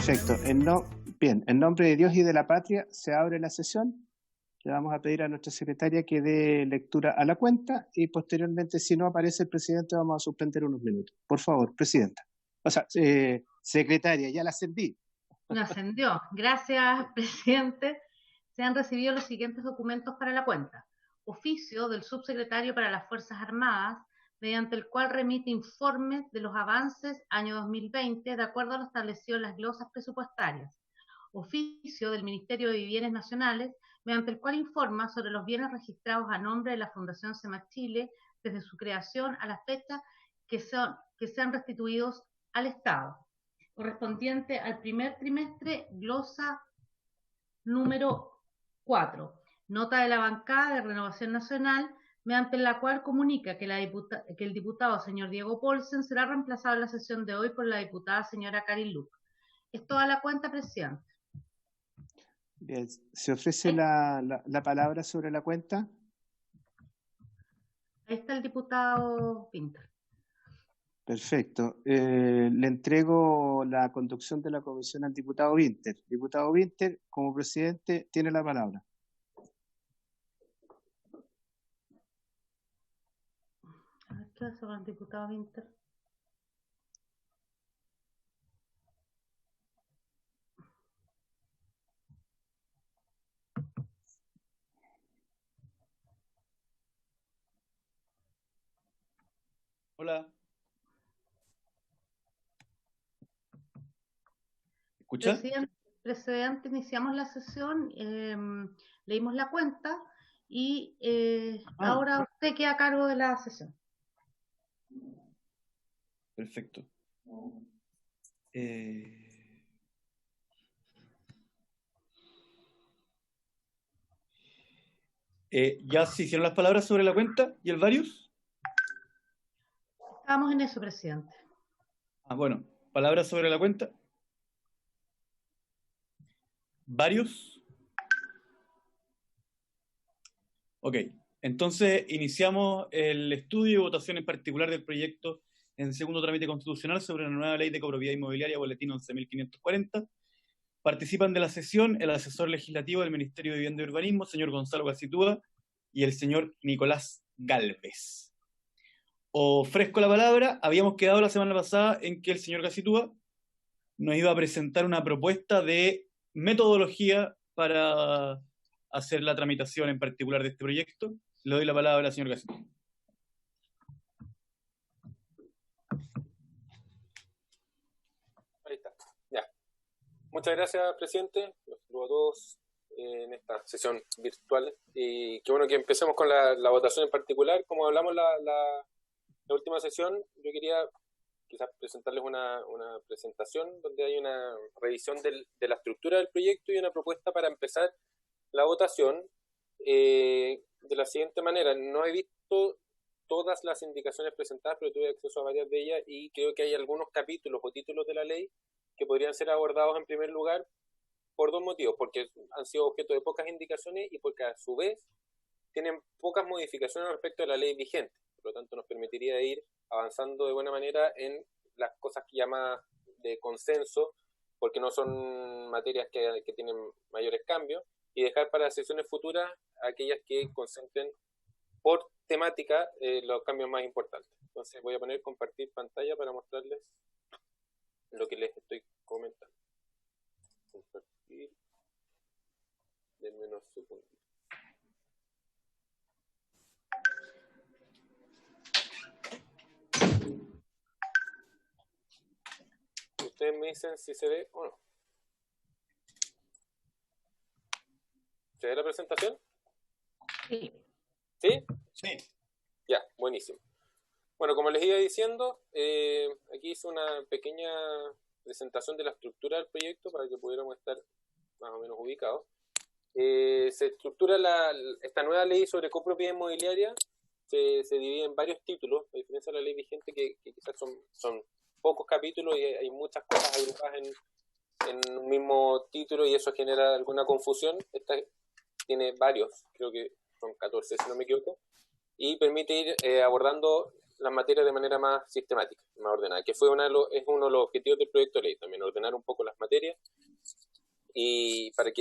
Perfecto. Bien, en nombre de Dios y de la patria se abre la sesión. Le vamos a pedir a nuestra secretaria que dé lectura a la cuenta y posteriormente, si no aparece el presidente, vamos a suspender unos minutos. Por favor, presidenta. O sea, secretaria, ya la ascendí. Me ascendió. Gracias, presidente. Se han recibido los siguientes documentos para la cuenta. Oficio del subsecretario para las Fuerzas Armadas, mediante el cual remite informes de los avances año 2020 de acuerdo a lo establecido en las glosas presupuestarias. Oficio del Ministerio de Bienes Nacionales, mediante el cual informa sobre los bienes registrados a nombre de la Fundación SEMA Chile desde su creación a la fecha que sean restituidos al Estado, correspondiente al primer trimestre, glosa número 4, nota de la bancada de Renovación Nacional, mediante la cual comunica que el diputado señor Diego Paulsen será reemplazado en la sesión de hoy por la diputada señora Karin Luc. Es toda la cuenta, presidente. Bien, ¿se ofrece la palabra sobre la cuenta? Ahí está el diputado Pinter. Perfecto. Le entrego la conducción de la comisión al diputado Winter. Diputado Winter, como presidente, tiene la palabra. ¿Qué hace con el diputado Winter? Hola. ¿Escucha? Presidente, iniciamos la sesión, leímos la cuenta y ahora usted queda a cargo de la sesión. Perfecto. ¿Ya se hicieron las palabras sobre la cuenta y el varios? Estamos en eso, presidente. Bueno, palabras sobre la cuenta. ¿Varios? Ok, entonces iniciamos el estudio y votación en particular del proyecto en segundo trámite constitucional sobre la nueva ley de copropiedad inmobiliaria, boletín 11.540. Participan de la sesión el asesor legislativo del Ministerio de Vivienda y Urbanismo, señor Gonzalo Gacitúa, y el señor Nicolás Galvez. Ofrezco la palabra. Habíamos quedado la semana pasada en que el señor Gacitúa nos iba a presentar una propuesta de metodología para hacer la tramitación en particular de este proyecto. Le doy la palabra al señor Gacitúa. Ahí está. Ya. Muchas gracias, presidente. Los saludo a todos en esta sesión virtual. Y qué bueno que empecemos con la votación en particular. Como hablamos la última sesión, yo quería quizás presentarles una presentación donde hay una revisión de la estructura del proyecto y una propuesta para empezar la votación de la siguiente manera. No he visto todas las indicaciones presentadas, pero tuve acceso a varias de ellas y creo que hay algunos capítulos o títulos de la ley que podrían ser abordados en primer lugar por dos motivos, porque han sido objeto de pocas indicaciones y porque a su vez tienen pocas modificaciones respecto a la ley vigente. Por lo tanto, nos permitiría ir avanzando de buena manera en las cosas que llama de consenso, porque no son materias que tienen mayores cambios, y dejar para sesiones futuras aquellas que concentren por temática los cambios más importantes. Entonces voy a poner compartir pantalla para mostrarles lo que les estoy comentando. Compartir. Denme unos segundos. Ustedes me dicen si se ve o no. ¿Se ve la presentación? Sí. ¿Sí? Sí. Ya, buenísimo. Bueno, como les iba diciendo, aquí hice una pequeña presentación de la estructura del proyecto para que pudiéramos estar más o menos ubicados. Se estructura esta nueva ley sobre copropiedad inmobiliaria, se divide en varios títulos, a diferencia de la ley vigente que quizás son pocos capítulos y hay muchas cosas agrupadas en un mismo título y eso genera alguna confusión. Esta tiene varios, creo que son 14 si no me equivoco, y permite ir abordando las materias de manera más sistemática, más ordenada, que es uno de los objetivos del proyecto de ley, también ordenar un poco las materias y para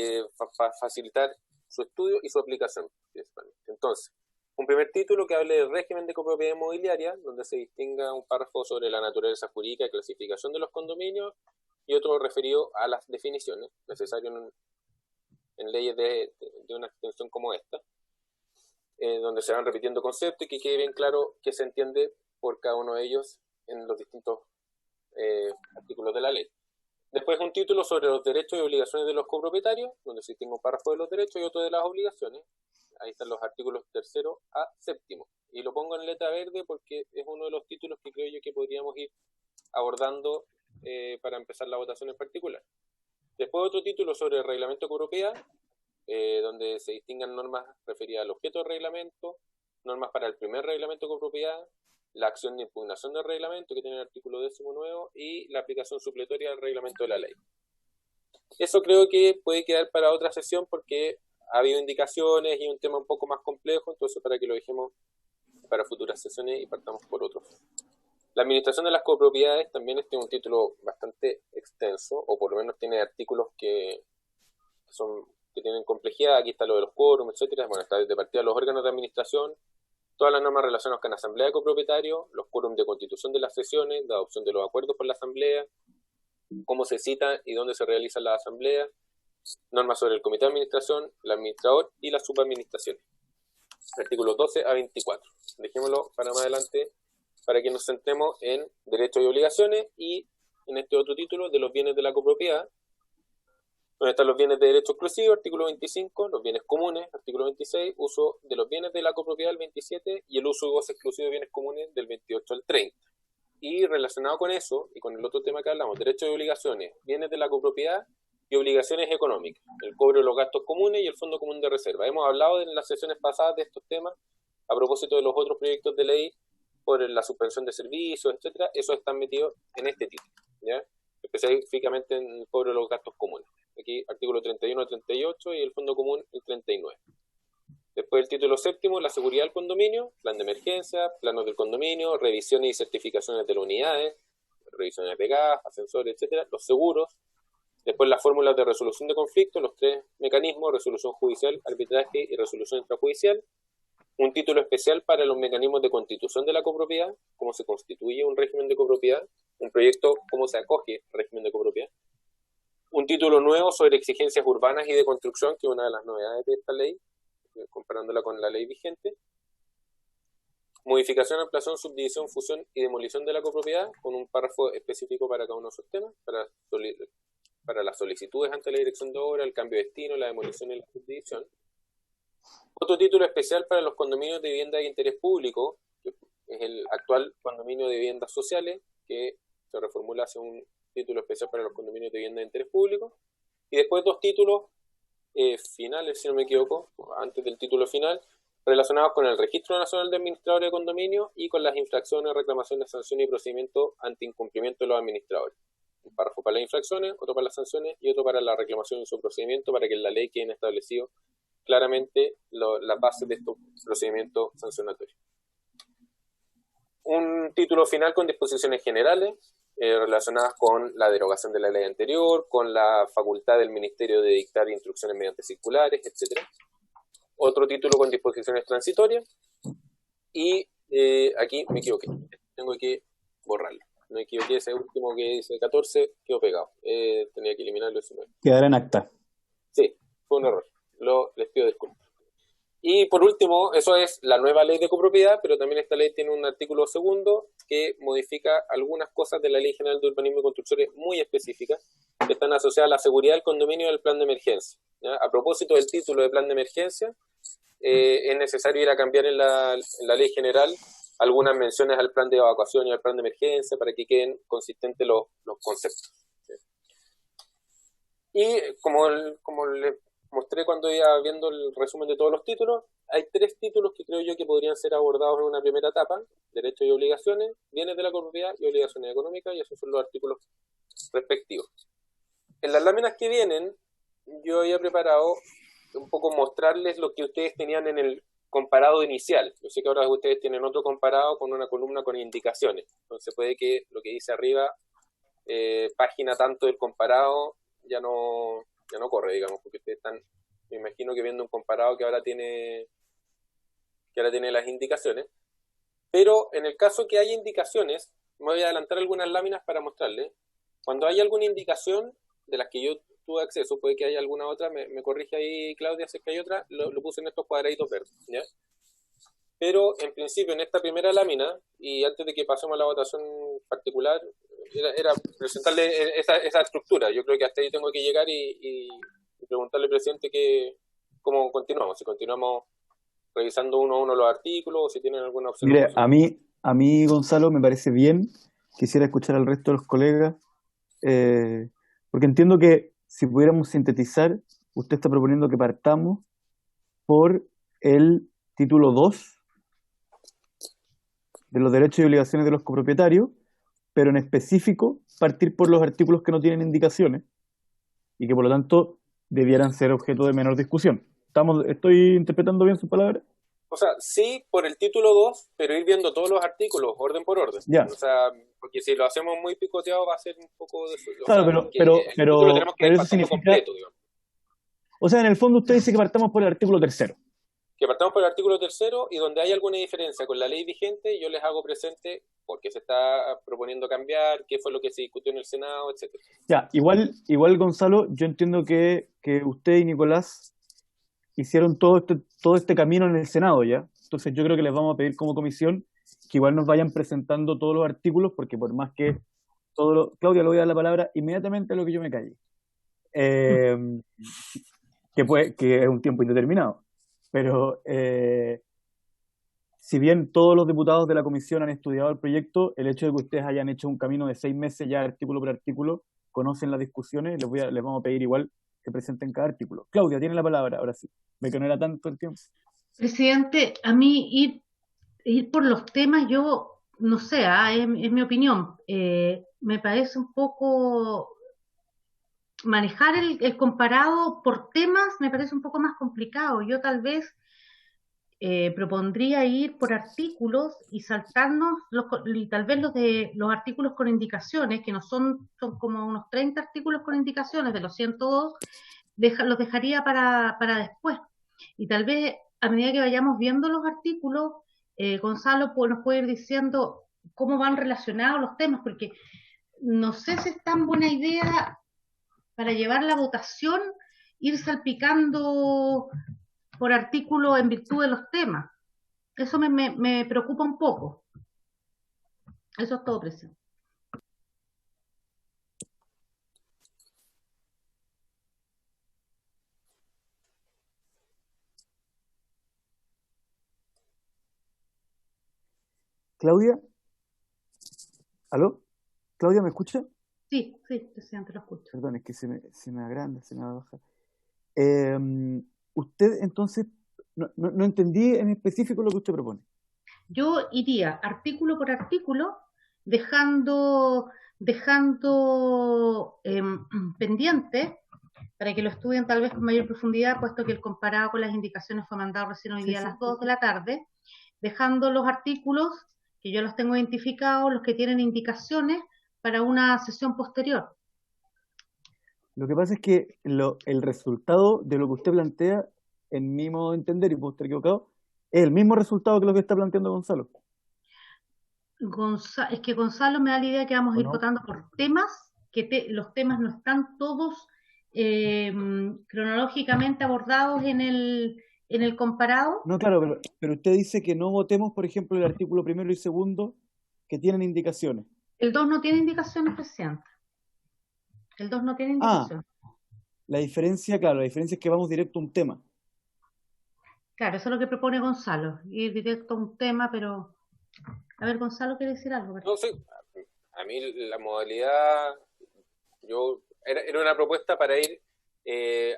facilitar su estudio y su aplicación principalmente. Entonces, un primer título que hable del régimen de copropiedad inmobiliaria, donde se distinga un párrafo sobre la naturaleza jurídica y clasificación de los condominios, y otro referido a las definiciones necesarias en leyes de una extensión como esta, donde se van repitiendo conceptos y que quede bien claro qué se entiende por cada uno de ellos en los distintos artículos de la ley. Después un título sobre los derechos y obligaciones de los copropietarios, donde se distingue un párrafo de los derechos y otro de las obligaciones. Ahí están los artículos 3º a 7º. Y lo pongo en letra verde porque es uno de los títulos que creo yo que podríamos ir abordando para empezar la votación en particular. Después otro título sobre el reglamento de copropiedad, donde se distingan normas referidas al objeto del reglamento, normas para el primer reglamento de copropiedad, la acción de impugnación del reglamento, que tiene el artículo 19, y la aplicación supletoria del reglamento de la ley. Eso creo que puede quedar para otra sesión porque ha habido indicaciones y un tema un poco más complejo, entonces para que lo dejemos para futuras sesiones y partamos por otros. La administración de las copropiedades también tiene un título bastante extenso, o por lo menos tiene artículos que tienen complejidad. Aquí está lo de los quórum, etcétera. Bueno, está de partida los órganos de administración, todas las normas relacionadas con la asamblea de copropietarios, los quórum de constitución de las sesiones, de adopción de los acuerdos por la asamblea, cómo se cita y dónde se realiza la asamblea, normas sobre el comité de administración, el administrador y las subadministraciones. Artículos 12 a 24. Dejémoslo para más adelante para que nos centremos en derechos y obligaciones y en este otro título de los bienes de la copropiedad, donde están los bienes de derecho exclusivo, artículo 25, los bienes comunes, artículo 26, uso de los bienes de la copropiedad, el 27, y el uso y goce exclusivo de bienes comunes del 28 al 30. Y relacionado con eso, y con el otro tema que hablamos, derechos y obligaciones, bienes de la copropiedad y obligaciones económicas, el cobro de los gastos comunes y el fondo común de reserva. Hemos hablado en las sesiones pasadas de estos temas, a propósito de los otros proyectos de ley, por la suspensión de servicios, etcétera. Eso está metido en este título, ¿ya? Específicamente en el cobro de los gastos comunes. Aquí, artículo 31 al 38 y el fondo común el 39. Después el título 7º, la seguridad del condominio, plan de emergencia, planos del condominio, revisiones y certificaciones de las unidades, revisiones de gas, ascensores, etcétera, los seguros. Después las fórmulas de resolución de conflictos, los 3 mecanismos, resolución judicial, arbitraje y resolución extrajudicial. Un título especial para los mecanismos de constitución de la copropiedad, cómo se constituye un régimen de copropiedad, un proyecto, cómo se acoge al régimen de copropiedad. Un título nuevo sobre exigencias urbanas y de construcción, que es una de las novedades de esta ley, comparándola con la ley vigente. Modificación, ampliación, subdivisión, fusión y demolición de la copropiedad, con un párrafo específico para cada uno de esos temas, para las solicitudes ante la dirección de obra, el cambio de destino, la demolición y la subdivisión. Otro título especial para los condominios de vivienda de interés público, que es el actual condominio de viviendas sociales, que se reformula hacia un título especial para los condominios de vivienda de interés público. Y después 2 títulos finales, si no me equivoco, antes del título final, relacionados con el Registro Nacional de Administradores de Condominios y con las infracciones, reclamaciones, sanciones y procedimientos ante incumplimiento de los administradores. Un párrafo para las infracciones, otro para las sanciones y otro para la reclamación y su procedimiento, para que en la ley queden establecidos claramente las bases de estos procedimientos sancionatorios. Un título final con disposiciones generales relacionadas con la derogación de la ley anterior, con la facultad del Ministerio de dictar instrucciones mediante circulares, etc. Otro título con disposiciones transitorias y aquí me equivoqué, tengo que borrarlo. Me equivoqué, ese último que dice 14 quedó pegado, tenía que eliminarlo. Quedará en acta. Sí, fue un error. Les pido disculpas. Y por último, eso es la nueva ley de copropiedad, pero también esta ley tiene un artículo 2 que modifica algunas cosas de la Ley General de Urbanismo y Construcciones muy específicas que están asociadas a la seguridad del condominio y al plan de emergencia, ¿ya? A propósito del título de plan de emergencia, es necesario ir a cambiar en la Ley General algunas menciones al plan de evacuación y al plan de emergencia para que queden consistentes los conceptos, ¿sí? Y como les mostré cuando iba viendo el resumen de todos los títulos, hay 3 títulos que creo yo que podrían ser abordados en una primera etapa: derechos y obligaciones, bienes de la copropiedad y obligaciones económicas, y esos son los artículos respectivos. En las láminas que vienen, yo había preparado un poco mostrarles lo que ustedes tenían en el comparado inicial. Yo sé que ahora ustedes tienen otro comparado con una columna con indicaciones. Entonces puede que lo que dice arriba, página tanto del comparado, ya no corre, digamos, porque ustedes están, me imagino que viendo un comparado que ahora tiene las indicaciones. Pero en el caso que haya indicaciones, me voy a adelantar algunas láminas para mostrarles. Cuando hay alguna indicación de las que yo tuve acceso, puede que haya alguna otra, me corrige ahí Claudia, si es que hay otra, lo puse en estos cuadraditos verdes, ¿ya? Pero en principio en esta primera lámina, y antes de que pasemos a la votación particular, era presentarle esa estructura. Yo creo que hasta ahí tengo que llegar y preguntarle al presidente cómo continuamos, si continuamos revisando uno a uno los artículos, o si tienen alguna opción. Mire, a mí, Gonzalo, me parece bien. Quisiera escuchar al resto de los colegas, porque entiendo que si pudiéramos sintetizar, usted está proponiendo que partamos por el título 2 de los derechos y obligaciones de los copropietarios, pero en específico partir por los artículos que no tienen indicaciones y que por lo tanto debieran ser objeto de menor discusión. ¿Estoy interpretando bien sus palabras? O sea, sí, por el título 2, pero ir viendo todos los artículos, orden por orden. Ya. O sea, porque si lo hacemos muy picoteado va a ser un poco de... Claro, o sea, pero tenemos que ir eso pasando significa... completo, digamos. O sea, en el fondo usted dice que partamos por el artículo 3. Que partamos por el artículo 3 y donde hay alguna diferencia con la ley vigente, yo les hago presente por qué se está proponiendo cambiar, qué fue lo que se discutió en el Senado, etcétera. Ya, igual Gonzalo, yo entiendo que usted y Nicolás hicieron todo este camino en el Senado ya. Entonces yo creo que les vamos a pedir como comisión que igual nos vayan presentando todos los artículos, porque por más que Claudia, le voy a dar la palabra inmediatamente a lo que yo me calle. Que es un tiempo indeterminado. Pero si bien todos los diputados de la comisión han estudiado el proyecto, el hecho de que ustedes hayan hecho un camino de 6 meses ya artículo por artículo, conocen las discusiones, les vamos a pedir igual que presenten cada artículo. Claudia, tiene la palabra, ahora sí. Ve que no era tanto el tiempo. Presidente, a mí ir por los temas, yo no sé, es mi opinión. Me parece un poco manejar el comparado por temas, me parece un poco más complicado. Yo tal vez propondría ir por artículos y saltarnos y tal vez los artículos con indicaciones, que no son como unos 30 artículos con indicaciones de los 102, los dejaría para después. Y tal vez a medida que vayamos viendo los artículos, Gonzalo nos puede ir diciendo cómo van relacionados los temas, porque no sé si es tan buena idea para llevar la votación ir salpicando por artículo en virtud de los temas. Eso me preocupa un poco. Eso es todo, presidente. Claudia, ¿aló? ¿Claudia me escucha? Sí, presidente, lo escucho. Perdón, es que se me agranda, se me baja. Usted, entonces, no entendí en específico lo que usted propone. Yo iría artículo por artículo, dejando pendiente para que lo estudien tal vez con mayor profundidad, puesto que el comparado con las indicaciones fue mandado recién hoy día a las 2 de la tarde, dejando los artículos que yo los tengo identificados, los que tienen indicaciones, para una sesión posterior. Lo que pasa es que el resultado de lo que usted plantea, en mi modo de entender, y puedo estar equivocado, es el mismo resultado que lo que está planteando Gonzalo. Es que Gonzalo me da la idea que vamos a ir votando por temas, que los temas no están todos cronológicamente abordados en el comparado. No, claro, pero usted dice que no votemos, por ejemplo, el artículo 1 y 2, que tienen indicaciones. El 2 no tiene indicaciones, presidente. El 2 no tiene indicaciones. La diferencia es que vamos directo a un tema. Claro, eso es lo que propone Gonzalo, ir directo a un tema, pero... A ver, Gonzalo, ¿quiere decir algo? No sé, a mí la modalidad, era una propuesta para ir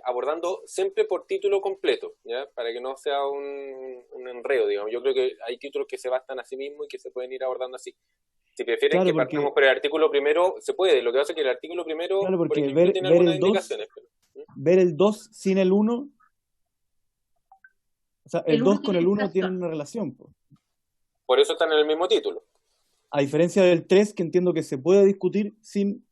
abordando siempre por título completo, ¿ya? Para que no sea un enredo, digamos. Yo creo que hay títulos que se bastan a sí mismos y que se pueden ir abordando así. Si prefieren que partamos por el artículo primero, se puede. Lo que pasa es que el artículo primero, porque por ejemplo, tiene algunas indicaciones. Ver el 2 sin el 1 O sea, el 2 uno con el 1 tienen indicación. una relación, po. Por eso están en el mismo título. A diferencia del 3, que entiendo que se puede discutir sin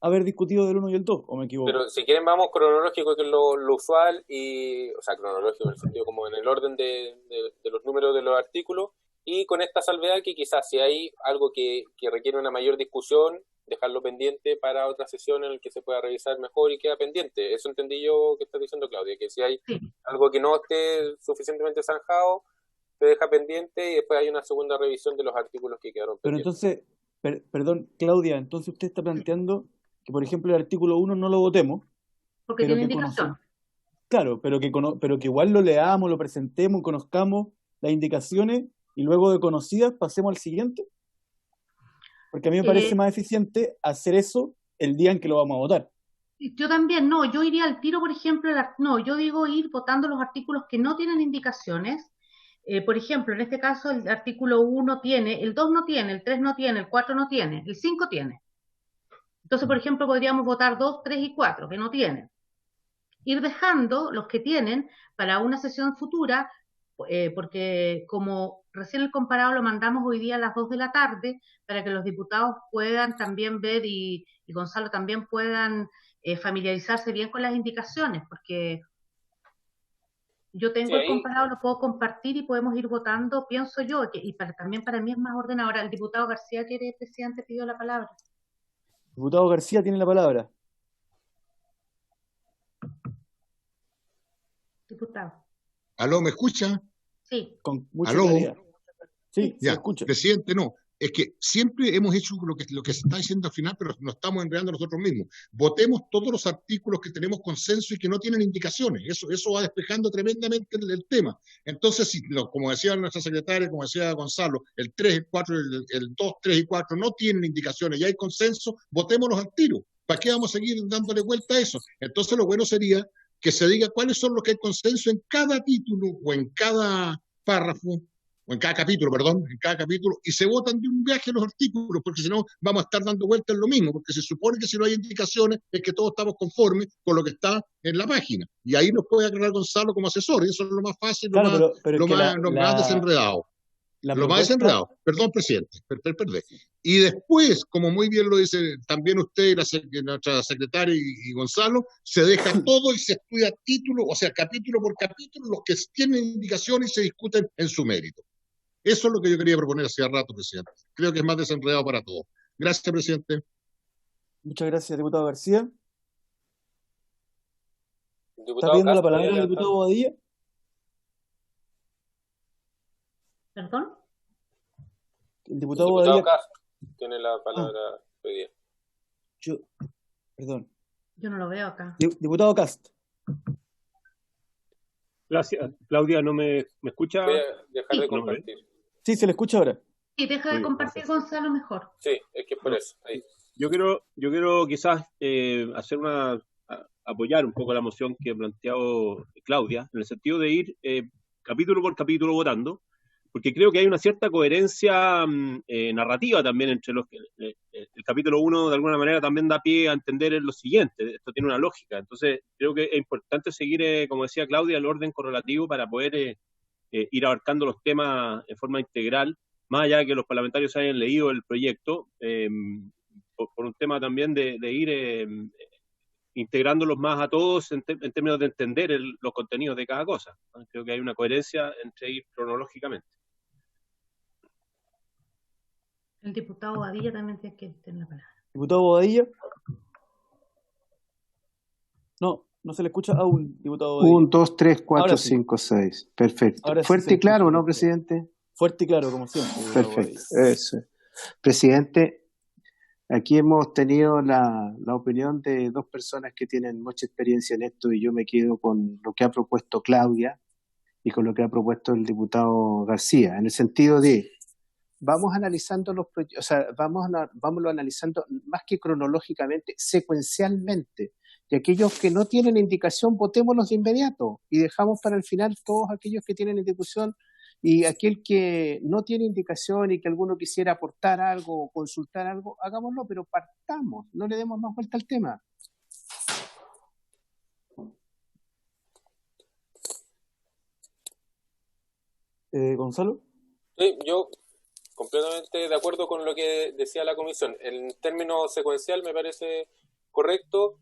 haber discutido del 1 y el 2, ¿o me equivoco? Pero si quieren vamos cronológico, que es lo usual, o sea, cronológico en el sentido como en el orden de los números de los artículos, y con esta salvedad que quizás si hay algo que requiere una mayor discusión, dejarlo pendiente para otra sesión en la que se pueda revisar mejor y queda pendiente. Eso entendí yo que está diciendo Claudia, que si hay algo que no esté suficientemente zanjado, se deja pendiente y después hay una segunda revisión de los artículos que quedaron Pero pendientes. entonces, perdón, Claudia, entonces usted está planteando que, por ejemplo, el artículo 1 no lo votemos, Porque pero tiene que indicación. claro, pero que igual lo leamos, lo presentemos, conozcamos las indicaciones y luego de conocidas pasemos al siguiente. Porque a mí me parece más eficiente hacer eso el día en que lo vamos a votar. Yo también, no, yo iría al tiro, por ejemplo, no, yo digo ir votando los artículos que no tienen indicaciones. Por ejemplo, en este caso el artículo 1 tiene, el 2 no tiene, el 3 no tiene, el 4 no tiene, el 5 tiene. Entonces, por ejemplo, podríamos votar 2, 3 y 4, que no tienen. Ir dejando los que tienen para una sesión futura, porque como recién el comparado lo mandamos hoy día a las 2 de la tarde, para que los diputados puedan también ver y Gonzalo también puedan familiarizarse bien con las indicaciones, porque yo tengo Sí, el ahí, comparado, lo puedo compartir y podemos ir votando, pienso yo, y también para mí es más orden. Ahora el diputado García, que eres presidente, pidió la palabra. Diputado García tiene la palabra. Diputado. ¿Aló, me escucha? Sí. Con mucha ¿Aló? claridad. Sí, se Ya, escucha. presidente, no. Es que siempre hemos hecho lo que se está diciendo al final, pero nos estamos enredando nosotros mismos. Votemos todos los artículos que tenemos consenso y que no tienen indicaciones. Eso va despejando tremendamente el tema. Entonces, como decía nuestra secretaria, como decía Gonzalo, el 3, el 4, el 2, 3 y 4 no tienen indicaciones y hay consenso, votémoslos al tiro. ¿Para qué vamos a seguir dándole vuelta a eso? Entonces, lo bueno sería que se diga cuáles son los que hay consenso en cada título o en cada párrafo, o en cada capítulo, perdón, en cada capítulo, y se votan de un viaje los artículos, porque si no vamos a estar dando vueltas en lo mismo, porque se supone que si no hay indicaciones es que todos estamos conformes con lo que está en la página. Y ahí nos puede aclarar Gonzalo como asesor, y eso es lo más fácil, Claro, pero lo es que más desenredado. la Lo más propuesta... desenredado. Perdón, presidente. Perdón. Y después, como muy bien lo dice también usted, nuestra secretaria y Gonzalo, se deja todo y se estudia título, o sea, capítulo por capítulo, los que tienen indicaciones y se discuten en su mérito. Eso es lo que yo quería proponer hace rato, presidente. Creo que es más desenredado para todos. Gracias, presidente. Muchas gracias, diputado García. ¿Está diputado pidiendo la Castro, palabra ya el diputado Bobadilla? ¿Perdón? El el diputado diputado Bobadilla... Castro tiene la palabra hoy día. Perdón. Yo no lo veo acá. Diputado Cast. Gracias. Claudia, ¿no me escucha? Voy a dejar de Sí. compartir. Sí, se le escucha ahora. Sí, deja Muy de bien, compartir, gracias. Gonzalo, mejor. Sí, es que es por eso. Ahí. Yo quiero quizás hacer apoyar un poco la moción que ha planteado Claudia, en el sentido de ir capítulo por capítulo votando, porque creo que hay una cierta coherencia narrativa también entre los que el capítulo 1 de alguna manera también da pie a entender lo siguiente. Esto tiene una lógica. Entonces creo que es importante seguir, como decía Claudia, el orden correlativo para poder ir abarcando los temas en forma integral, más allá de que los parlamentarios hayan leído el proyecto, por un tema también de ir integrándolos más a todos en términos de entender los contenidos de cada cosa, ¿no? Creo que hay una coherencia entre ir cronológicamente. El diputado Badilla también tiene que tener la palabra. ¿Diputado Bobadilla? No se le escucha aún, diputado Bobadilla. 1, 2, 3, 4, Ahora sí. 5, 6. Perfecto. Ahora sí Fuerte se y claro, escucha. ¿no, presidente? Fuerte y claro, como siempre. diputado Perfecto. Bobadilla. Eso. Presidente, aquí hemos tenido la opinión de dos personas que tienen mucha experiencia en esto y yo me quedo con lo que ha propuesto Claudia y con lo que ha propuesto el diputado García, en el sentido de vamos analizando vámonos analizando más que cronológicamente, secuencialmente. Y aquellos que no tienen indicación, votémoslos de inmediato y dejamos para el final todos aquellos que tienen indicación, y aquel que no tiene indicación y que alguno quisiera aportar algo o consultar algo, hagámoslo, pero partamos, no le demos más vuelta al tema. Gonzalo. Sí, yo completamente de acuerdo con lo que decía la comisión. En términos secuencial me parece correcto.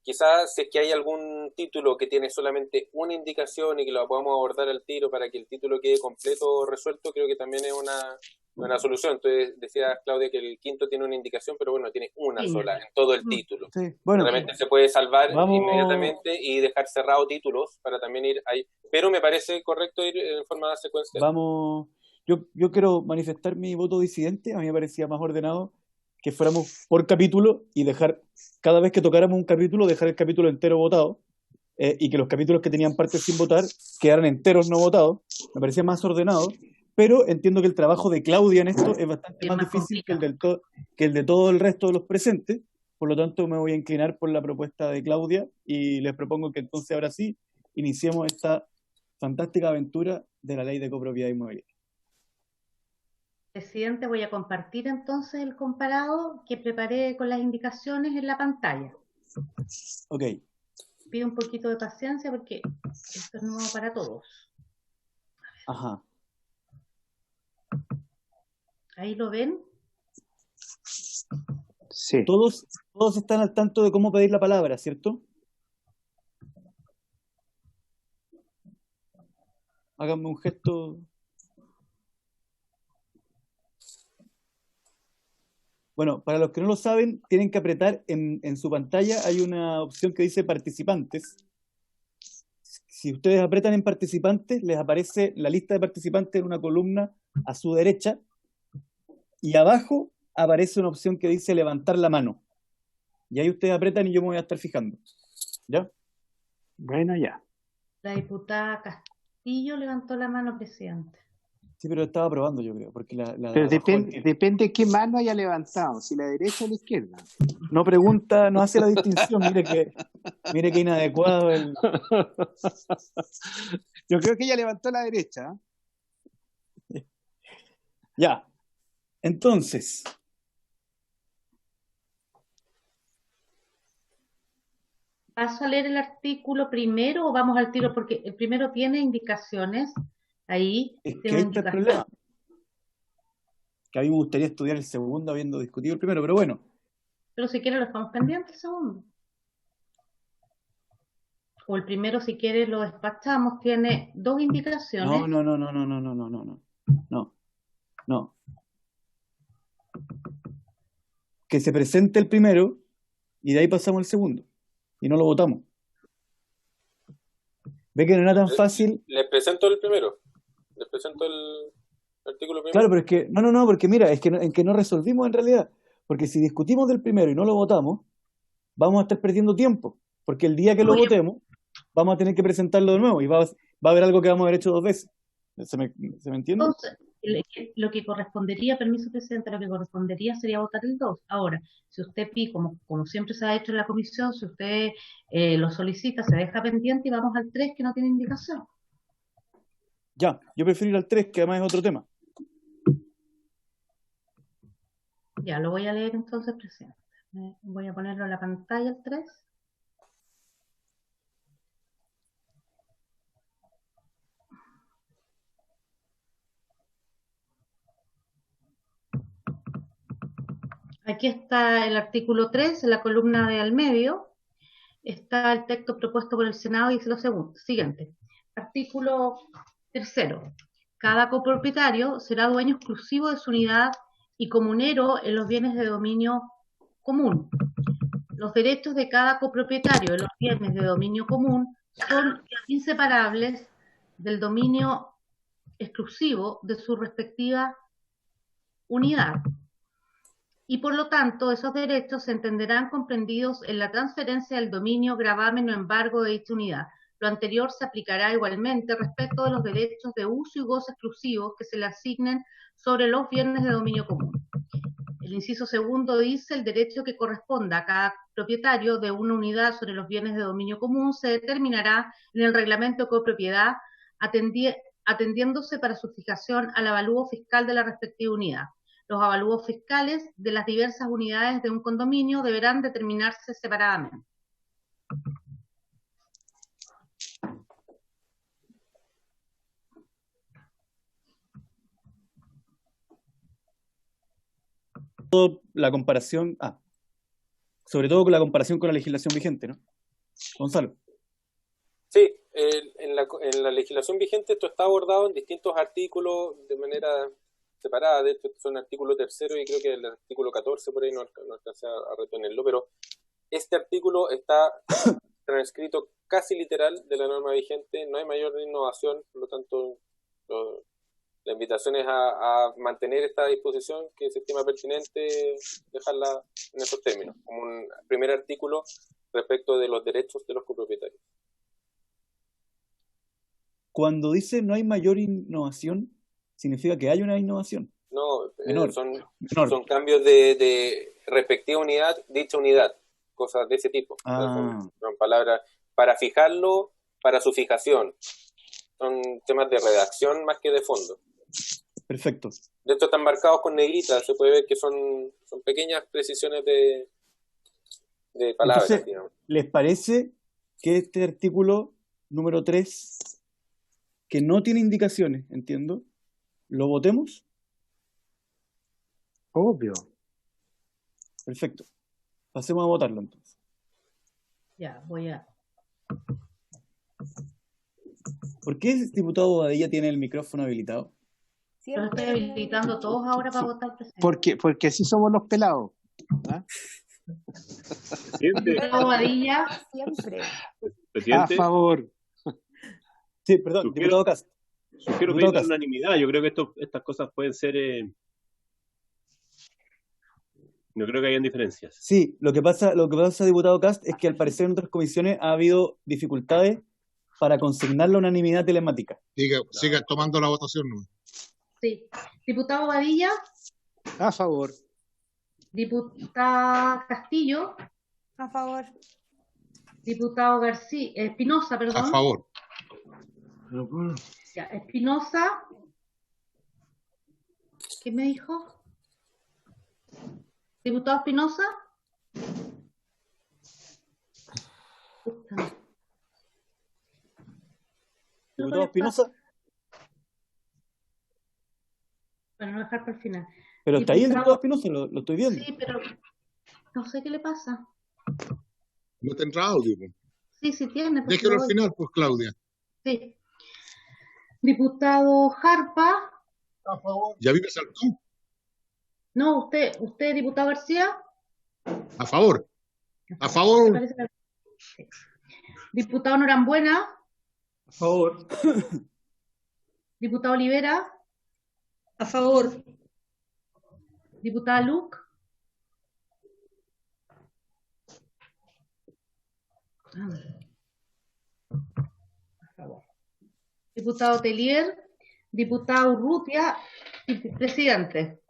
Quizás si es que hay algún título que tiene solamente una indicación y que lo podamos abordar al tiro para que el título quede completo resuelto, creo que también es una solución. Entonces decía Claudia que el quinto tiene una indicación, pero bueno, tiene una sola en todo el título. Sí, bueno, Realmente se puede salvar vamos inmediatamente y dejar cerrados títulos para también ir ahí. Pero me parece correcto ir en forma secuencial. Vamos, yo quiero manifestar mi voto disidente. A mí me parecía más ordenado que fuéramos por capítulo y dejar, cada vez que tocáramos un capítulo, dejar el capítulo entero votado, y que los capítulos que tenían partes sin votar quedaran enteros no votados. Me parecía más ordenado, pero entiendo que el trabajo de Claudia en esto es bastante más difícil que el de todo el resto de los presentes. Por lo tanto, me voy a inclinar por la propuesta de Claudia y les propongo que entonces ahora sí iniciemos esta fantástica aventura de la ley de copropiedad inmobiliaria. Presidente, voy a compartir entonces el comparado que preparé con las indicaciones en la pantalla. Ok. Pido un poquito de paciencia porque esto es nuevo para todos. Ajá. ¿Ahí lo ven? Sí. Todos están al tanto de cómo pedir la palabra, ¿cierto? Háganme un gesto. Bueno, para los que no lo saben, tienen que apretar en su pantalla, hay una opción que dice participantes. Si ustedes apretan en participantes, les aparece la lista de participantes en una columna a su derecha, y abajo aparece una opción que dice levantar la mano. Y ahí ustedes apretan y yo me voy a estar fijando. ¿Ya? Bueno, ya. La diputada Castillo levantó la mano, presidente. Sí, pero estaba probando, yo creo, porque Pero depende qué mano haya levantado, si la derecha o la izquierda. No pregunta, no hace la distinción. Mire que inadecuado el... Yo creo que ella levantó la derecha. Ya. Entonces, ¿paso a leer el artículo primero o vamos al tiro? Porque el primero tiene indicaciones. Ahí es que tiene ahí está el problema. Que a mí me gustaría estudiar el segundo habiendo discutido el primero, pero bueno. Pero si quiere lo estamos pendientes el segundo. O el primero, si quiere, lo despachamos. Tiene dos indicaciones. No. Que se presente el primero y de ahí pasamos al segundo. Y no lo votamos. ¿Ve que no era tan fácil? Les presento el primero. Les presento el artículo primero. Claro, pero es que, no, porque mira, es que no resolvimos en realidad. Porque si discutimos del primero y no lo votamos, vamos a estar perdiendo tiempo. Porque el día que lo votemos, vamos a tener que presentarlo de nuevo y va a haber algo que vamos a haber hecho dos veces. ¿Se me entiende? Entonces, lo que correspondería, permiso presidente, lo que correspondería sería votar el 2. Ahora, si usted pide, como siempre se ha hecho en la comisión, si usted lo solicita, se deja pendiente y vamos al 3 que no tiene indicación. Ya, yo prefiero ir al 3, que además es otro tema. Ya, lo voy a leer entonces, presidente. Voy a ponerlo en la pantalla el 3. Aquí está el artículo 3, en la columna de al medio. Está el texto propuesto por el Senado y dice lo siguiente. Artículo 3. Cada copropietario será dueño exclusivo de su unidad y comunero en los bienes de dominio común. Los derechos de cada copropietario en los bienes de dominio común son inseparables del dominio exclusivo de su respectiva unidad. Y por lo tanto, esos derechos se entenderán comprendidos en la transferencia del dominio, gravamen o embargo de dicha unidad. Lo anterior se aplicará igualmente respecto de los derechos de uso y goce exclusivos que se le asignen sobre los bienes de dominio común. El inciso segundo dice: el derecho que corresponda a cada propietario de una unidad sobre los bienes de dominio común se determinará en el reglamento de copropiedad, atendiéndose para su fijación al avalúo fiscal de la respectiva unidad. Los avalúos fiscales de las diversas unidades de un condominio deberán determinarse separadamente. la comparación, sobre todo con la comparación con la legislación vigente, ¿no? Gonzalo. Sí, en la legislación vigente esto está abordado en distintos artículos de manera separada. De hecho, son artículo 3 y creo que el artículo 14 por ahí no alcancé a retenerlo, pero este artículo está transcrito casi literal de la norma vigente, no hay mayor innovación, por lo tanto la invitación es a mantener esta disposición que se estima pertinente dejarla en esos términos, como un primer artículo respecto de los derechos de los copropietarios. Cuando dice no hay mayor innovación, significa que hay una innovación. No, menor. Son cambios de respectiva unidad, dicha unidad, cosas de ese tipo. Son palabras para fijarlo, para su fijación. Son temas de redacción más que de fondo. Perfecto. De hecho están marcados con negrita, se puede ver que son pequeñas precisiones de palabras. Entonces, digamos. ¿les parece que este artículo número 3, que no tiene indicaciones, entiendo, lo votemos? Obvio. Perfecto. Pasemos a votarlo entonces. Ya, voy a... ¿Por qué el diputado Bobadilla tiene el micrófono habilitado? Lo estoy habilitando todos ahora para votar presidente. Porque así somos los pelados. ¿Ah? Diputado Bobadilla. Siempre. Presidente, A favor. Sí, perdón, diputado Cast. Sugiero pedir la unanimidad. Yo creo que estas cosas pueden ser... No creo que hayan diferencias. Sí, lo que pasa, diputado Cast, es que al parecer en otras comisiones ha habido dificultades para consignar la unanimidad telemática. Siga tomando la votación, ¿no? Sí. Diputado Badilla. A favor. Diputada Castillo. A favor. Diputado García, Espinosa, perdón. A favor. Ya, Espinosa. ¿Qué me dijo? Diputado Espinosa. Diputado Espinosa. Bueno, no dejar para el final. Pero está ahí el diputado Espinosa, lo estoy viendo. Sí, pero no sé qué le pasa. No tendrá audio. Sí tiene. Déjelo al final, pues, Claudia. Sí. Diputado Jarpa. A favor. ¿Ya vi que saltó? No, usted, diputado García. A favor. A favor. Sí. Diputado Norambuena. A favor. Diputado Olivera. A favor. Diputada Luc. A favor. Diputado Telier. Diputado Urrutia. Presidente.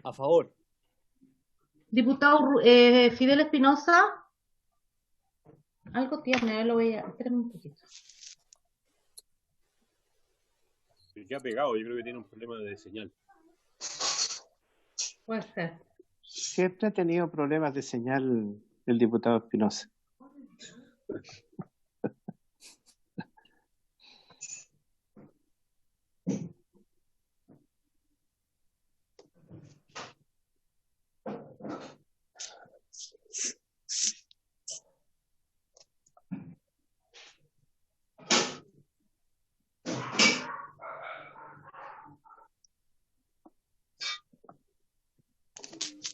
A favor. Diputado Fidel Espinosa. Algo tiene, lo voy a... Espérame un poquito. Se queda pegado, yo creo que tiene un problema de señal. Puede ser. Siempre ha tenido problemas de señal el diputado Espinosa.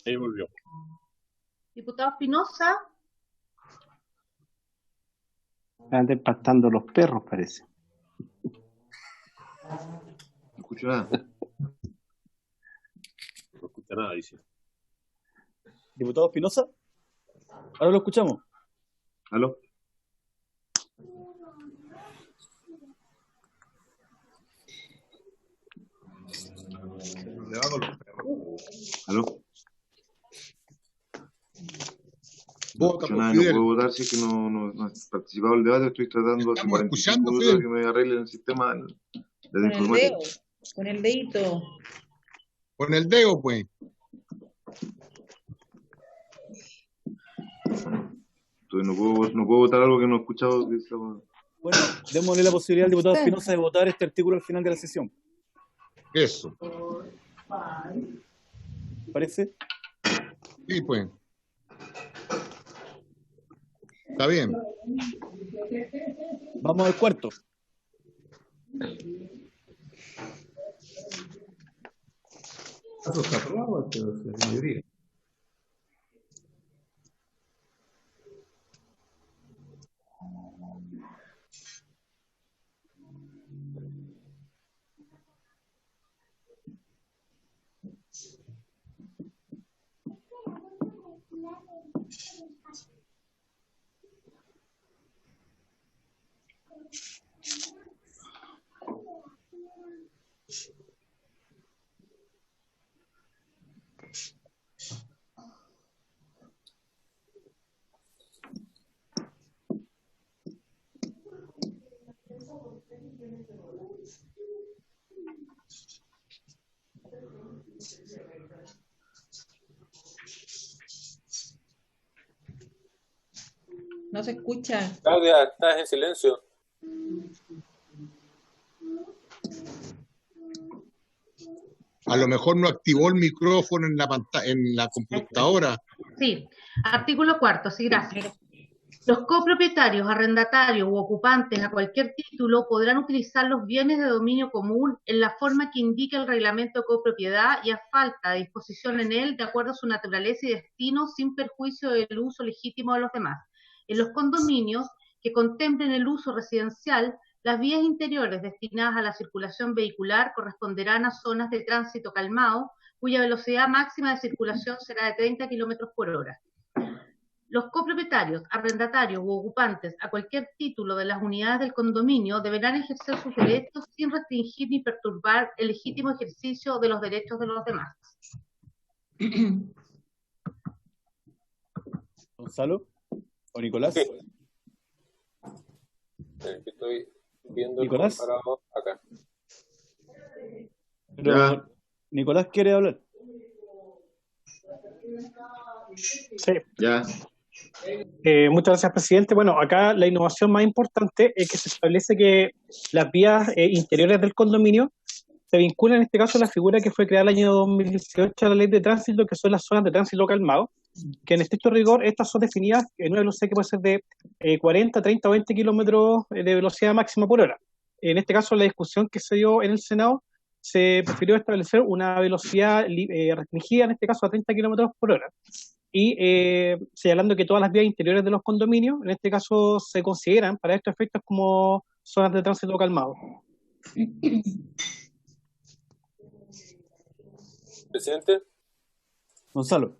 Ahí volvió. Diputado Espinosa. Andan empastando los perros, parece. No escucho nada. No escucha nada, dice. Diputado Espinosa. Ahora lo escuchamos. ¿Aló? ¿Aló? Vota, No puedo votar si es que no he participado del debate. Estoy tratando hace 45 minutos de que me arreglen el sistema de informática. Con el dedito. Con el dedo, pues. Entonces no puedo votar algo que no he escuchado. Bueno, démosle la posibilidad al diputado Espinosa de votar este artículo al final de la sesión. Eso. ¿Parece? Sí, pues. Está bien. Vamos al cuarto. Eso está aprobado, mayoría. No se escucha. Claudia, estás en silencio. A lo mejor no activó el micrófono en la en la computadora. Sí, artículo 4, sí, gracias. Los copropietarios, arrendatarios u ocupantes a cualquier título podrán utilizar los bienes de dominio común en la forma que indique el reglamento de copropiedad y a falta de disposición en él de acuerdo a su naturaleza y destino sin perjuicio del uso legítimo de los demás. En los condominios que contemplen el uso residencial, las vías interiores destinadas a la circulación vehicular corresponderán a zonas de tránsito calmado, cuya velocidad máxima de circulación será de 30 km por hora. Los copropietarios, arrendatarios u ocupantes a cualquier título de las unidades del condominio deberán ejercer sus derechos sin restringir ni perturbar el legítimo ejercicio de los derechos de los demás. ¿Gonzalo? ¿O Nicolás? Sí. Estoy viendo ¿Nicolás? el comparado acá. Pero Ya. Nicolás quiere hablar. Sí, Ya. muchas gracias, presidente. Bueno, acá la innovación más importante es que se establece que las vías interiores del condominio se vinculan en este caso a la figura que fue creada el año 2018 a la ley de tránsito, que son las zonas de tránsito calmado, que en estricto rigor estas son definidas en una velocidad que puede ser de 40, 30 o 20 kilómetros de velocidad máxima por hora. En este caso, la discusión que se dio en el Senado se prefirió establecer una velocidad restringida, en este caso a 30 kilómetros por hora. Y señalando que todas las vías interiores de los condominios, en este caso, se consideran para estos efectos como zonas de tránsito calmado. Presidente. Gonzalo.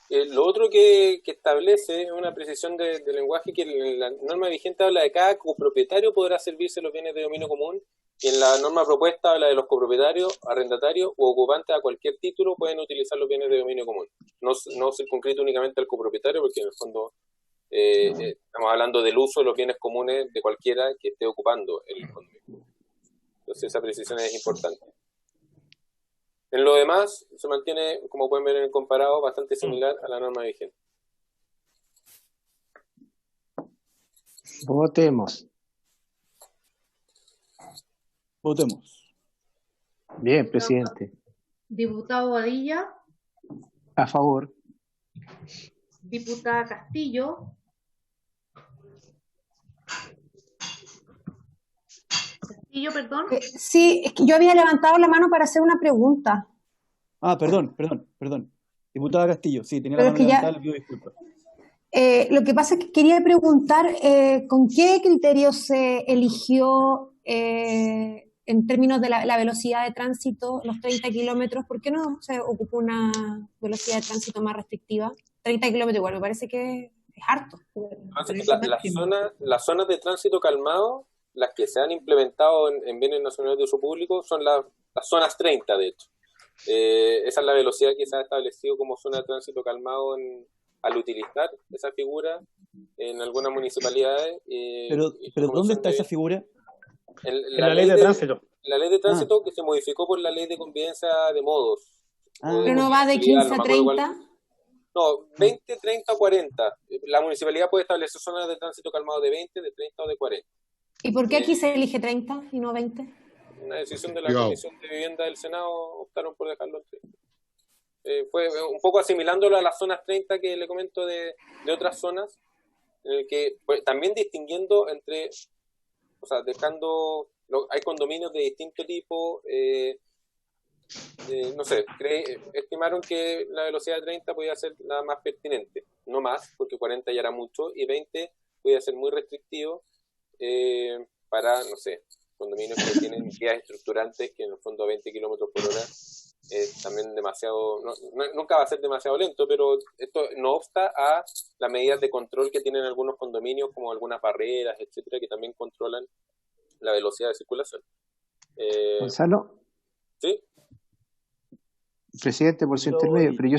Lo otro que establece es una precisión de lenguaje que en la norma vigente habla de cada copropietario podrá servirse los bienes de dominio común, y en la norma propuesta habla de los copropietarios, arrendatarios u ocupantes a cualquier título pueden utilizar los bienes de dominio común. No circunscrito únicamente al copropietario, porque en el fondo estamos hablando del uso de los bienes comunes de cualquiera que esté ocupando el condominio. Entonces esa precisión es importante. En lo demás, se mantiene, como pueden ver en el comparado, bastante similar a la norma vigente. Votemos. Votemos. Bien, presidente. Diputado Badilla. A favor. Diputada Castillo. Castillo, perdón. Sí, es que yo había levantado la mano para hacer una pregunta. Ah, perdón. Diputada Castillo, sí, tenía Pero la es mano que levantada, le pido disculpas. Lo que pasa es que quería preguntar con qué criterio se eligió en términos de la velocidad de tránsito, los 30 kilómetros. ¿Por qué no se ocupó una velocidad de tránsito más restrictiva? 30 kilómetros igual, me parece que es harto. Las zonas de tránsito calmado, las que se han implementado en bienes nacionales de uso público, son las zonas 30, de hecho. Esa es la velocidad que se ha establecido como zona de tránsito calmado al utilizar esa figura en algunas municipalidades. Pero ¿dónde está esa figura? En la ley de tránsito. La ley de tránsito que se modificó por la ley de convivencia de modos. Pero no va de 15 a 30. No, 20, 30 o 40. La municipalidad puede establecer zonas de tránsito calmado de 20, de 30 o de 40. ¿Y por qué aquí se elige 30 y no 20? Una decisión de la Comisión de Vivienda del Senado, optaron por dejarlo en 30. fue un poco asimilándolo a las zonas 30 que le comento de otras zonas, en el que pues, también distinguiendo entre, o sea, dejando, hay condominios de distinto tipo, no sé, estimaron que la velocidad de 30 podía ser la más pertinente, no más, porque 40 ya era mucho, y 20 podía ser muy restrictivo para, no sé, condominios que tienen vías estructurantes que en el fondo a 20 kilómetros por hora es también demasiado, nunca va a ser demasiado lento, pero esto no obsta a las medidas de control que tienen algunos condominios, como algunas barreras, etcétera, que también controlan la velocidad de circulación. Gonzalo. ¿Sí? Presidente, por su intermedio, pero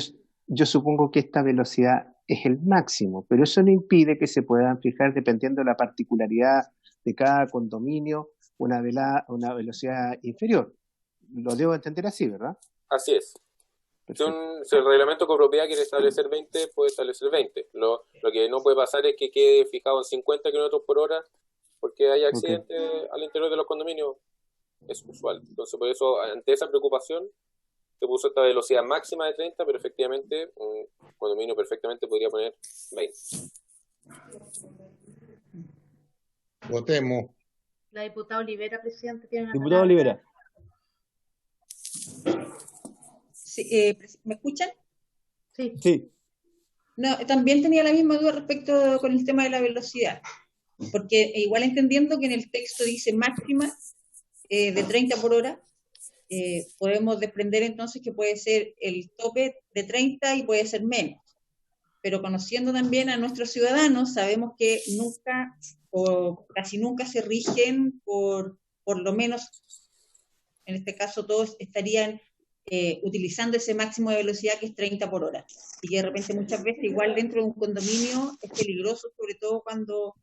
yo supongo que esta velocidad es el máximo, pero eso no impide que se puedan fijar, dependiendo de la particularidad de cada condominio, una velocidad inferior. Lo debo entender así, ¿verdad? Así es. Si el reglamento de copropiedad quiere establecer 20, puede establecer 20. Lo que no puede pasar es que quede fijado en 50 kilómetros por hora porque hay accidentes al interior de los condominios. Es usual. Entonces, por eso, ante esa preocupación, se puso esta velocidad máxima de 30, pero efectivamente un condominio perfectamente podría poner 20. Votemos. La diputada Olivera, presidente, tiene una Diputada Olivera. Sí, ¿me escuchan? Sí. Sí. No, también tenía la misma duda respecto con el tema de la velocidad, porque igual entendiendo que en el texto dice máxima de 30 por hora, podemos desprender entonces que puede ser el tope de 30 y puede ser menos. Pero conociendo también a nuestros ciudadanos, sabemos que nunca o casi nunca se rigen por lo menos, en este caso todos estarían utilizando ese máximo de velocidad que es 30 por hora. Y que de repente muchas veces igual dentro de un condominio es peligroso, sobre todo cuando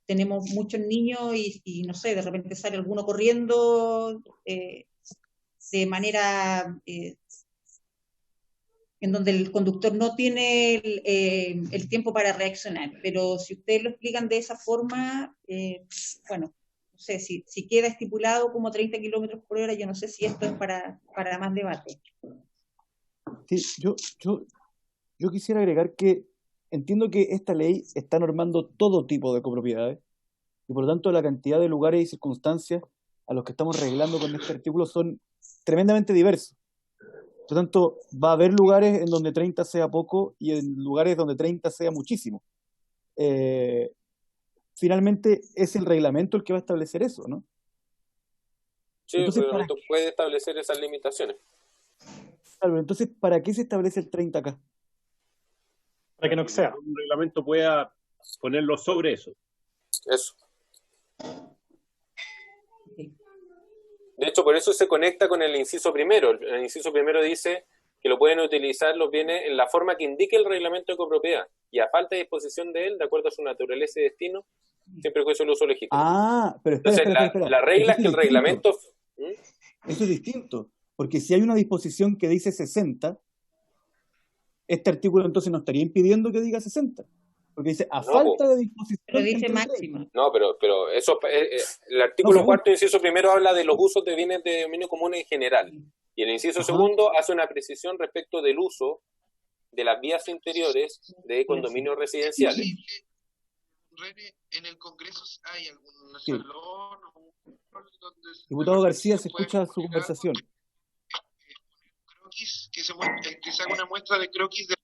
tenemos muchos niños y no sé, de repente sale alguno corriendo de manera en donde el conductor no tiene el tiempo para reaccionar. Pero si ustedes lo explican de esa forma, bueno, no sé, si queda estipulado como 30 kilómetros por hora, yo no sé si esto es para más debate. Sí, yo quisiera agregar que entiendo que esta ley está normando todo tipo de copropiedades y por lo tanto la cantidad de lugares y circunstancias a los que estamos reglando con este artículo son tremendamente diversos. Por lo tanto, va a haber lugares en donde 30 sea poco y en lugares donde 30 sea muchísimo. Finalmente es el reglamento el que va a establecer eso, ¿no? Sí, entonces, el reglamento puede establecer esas limitaciones. Claro, entonces, ¿para qué se establece el 30 acá? Para que no exceda. Un reglamento pueda ponerlo sobre eso. Eso. De hecho, por eso se conecta con el inciso primero. El inciso primero dice que lo pueden utilizar los bienes en la forma que indique el reglamento de copropiedad y a falta de disposición de él, de acuerdo a su naturaleza y destino, siempre juicio el uso legítimo. Pero espera. La regla es que el reglamento... Eso es distinto, porque si hay una disposición que dice 60, este artículo entonces no estaría impidiendo que diga 60. Porque dice, falta de disposición... Pero dice máxima. No, pero eso, el artículo cuarto, inciso primero, habla de los usos de bienes de dominio común en general. Y el inciso segundo hace una precisión respecto del uso de las vías interiores de condominios residenciales. René, en el Congreso hay algún salón o donde... Diputado García, se escucha su conversación. Croquis, que se haga una muestra de croquis de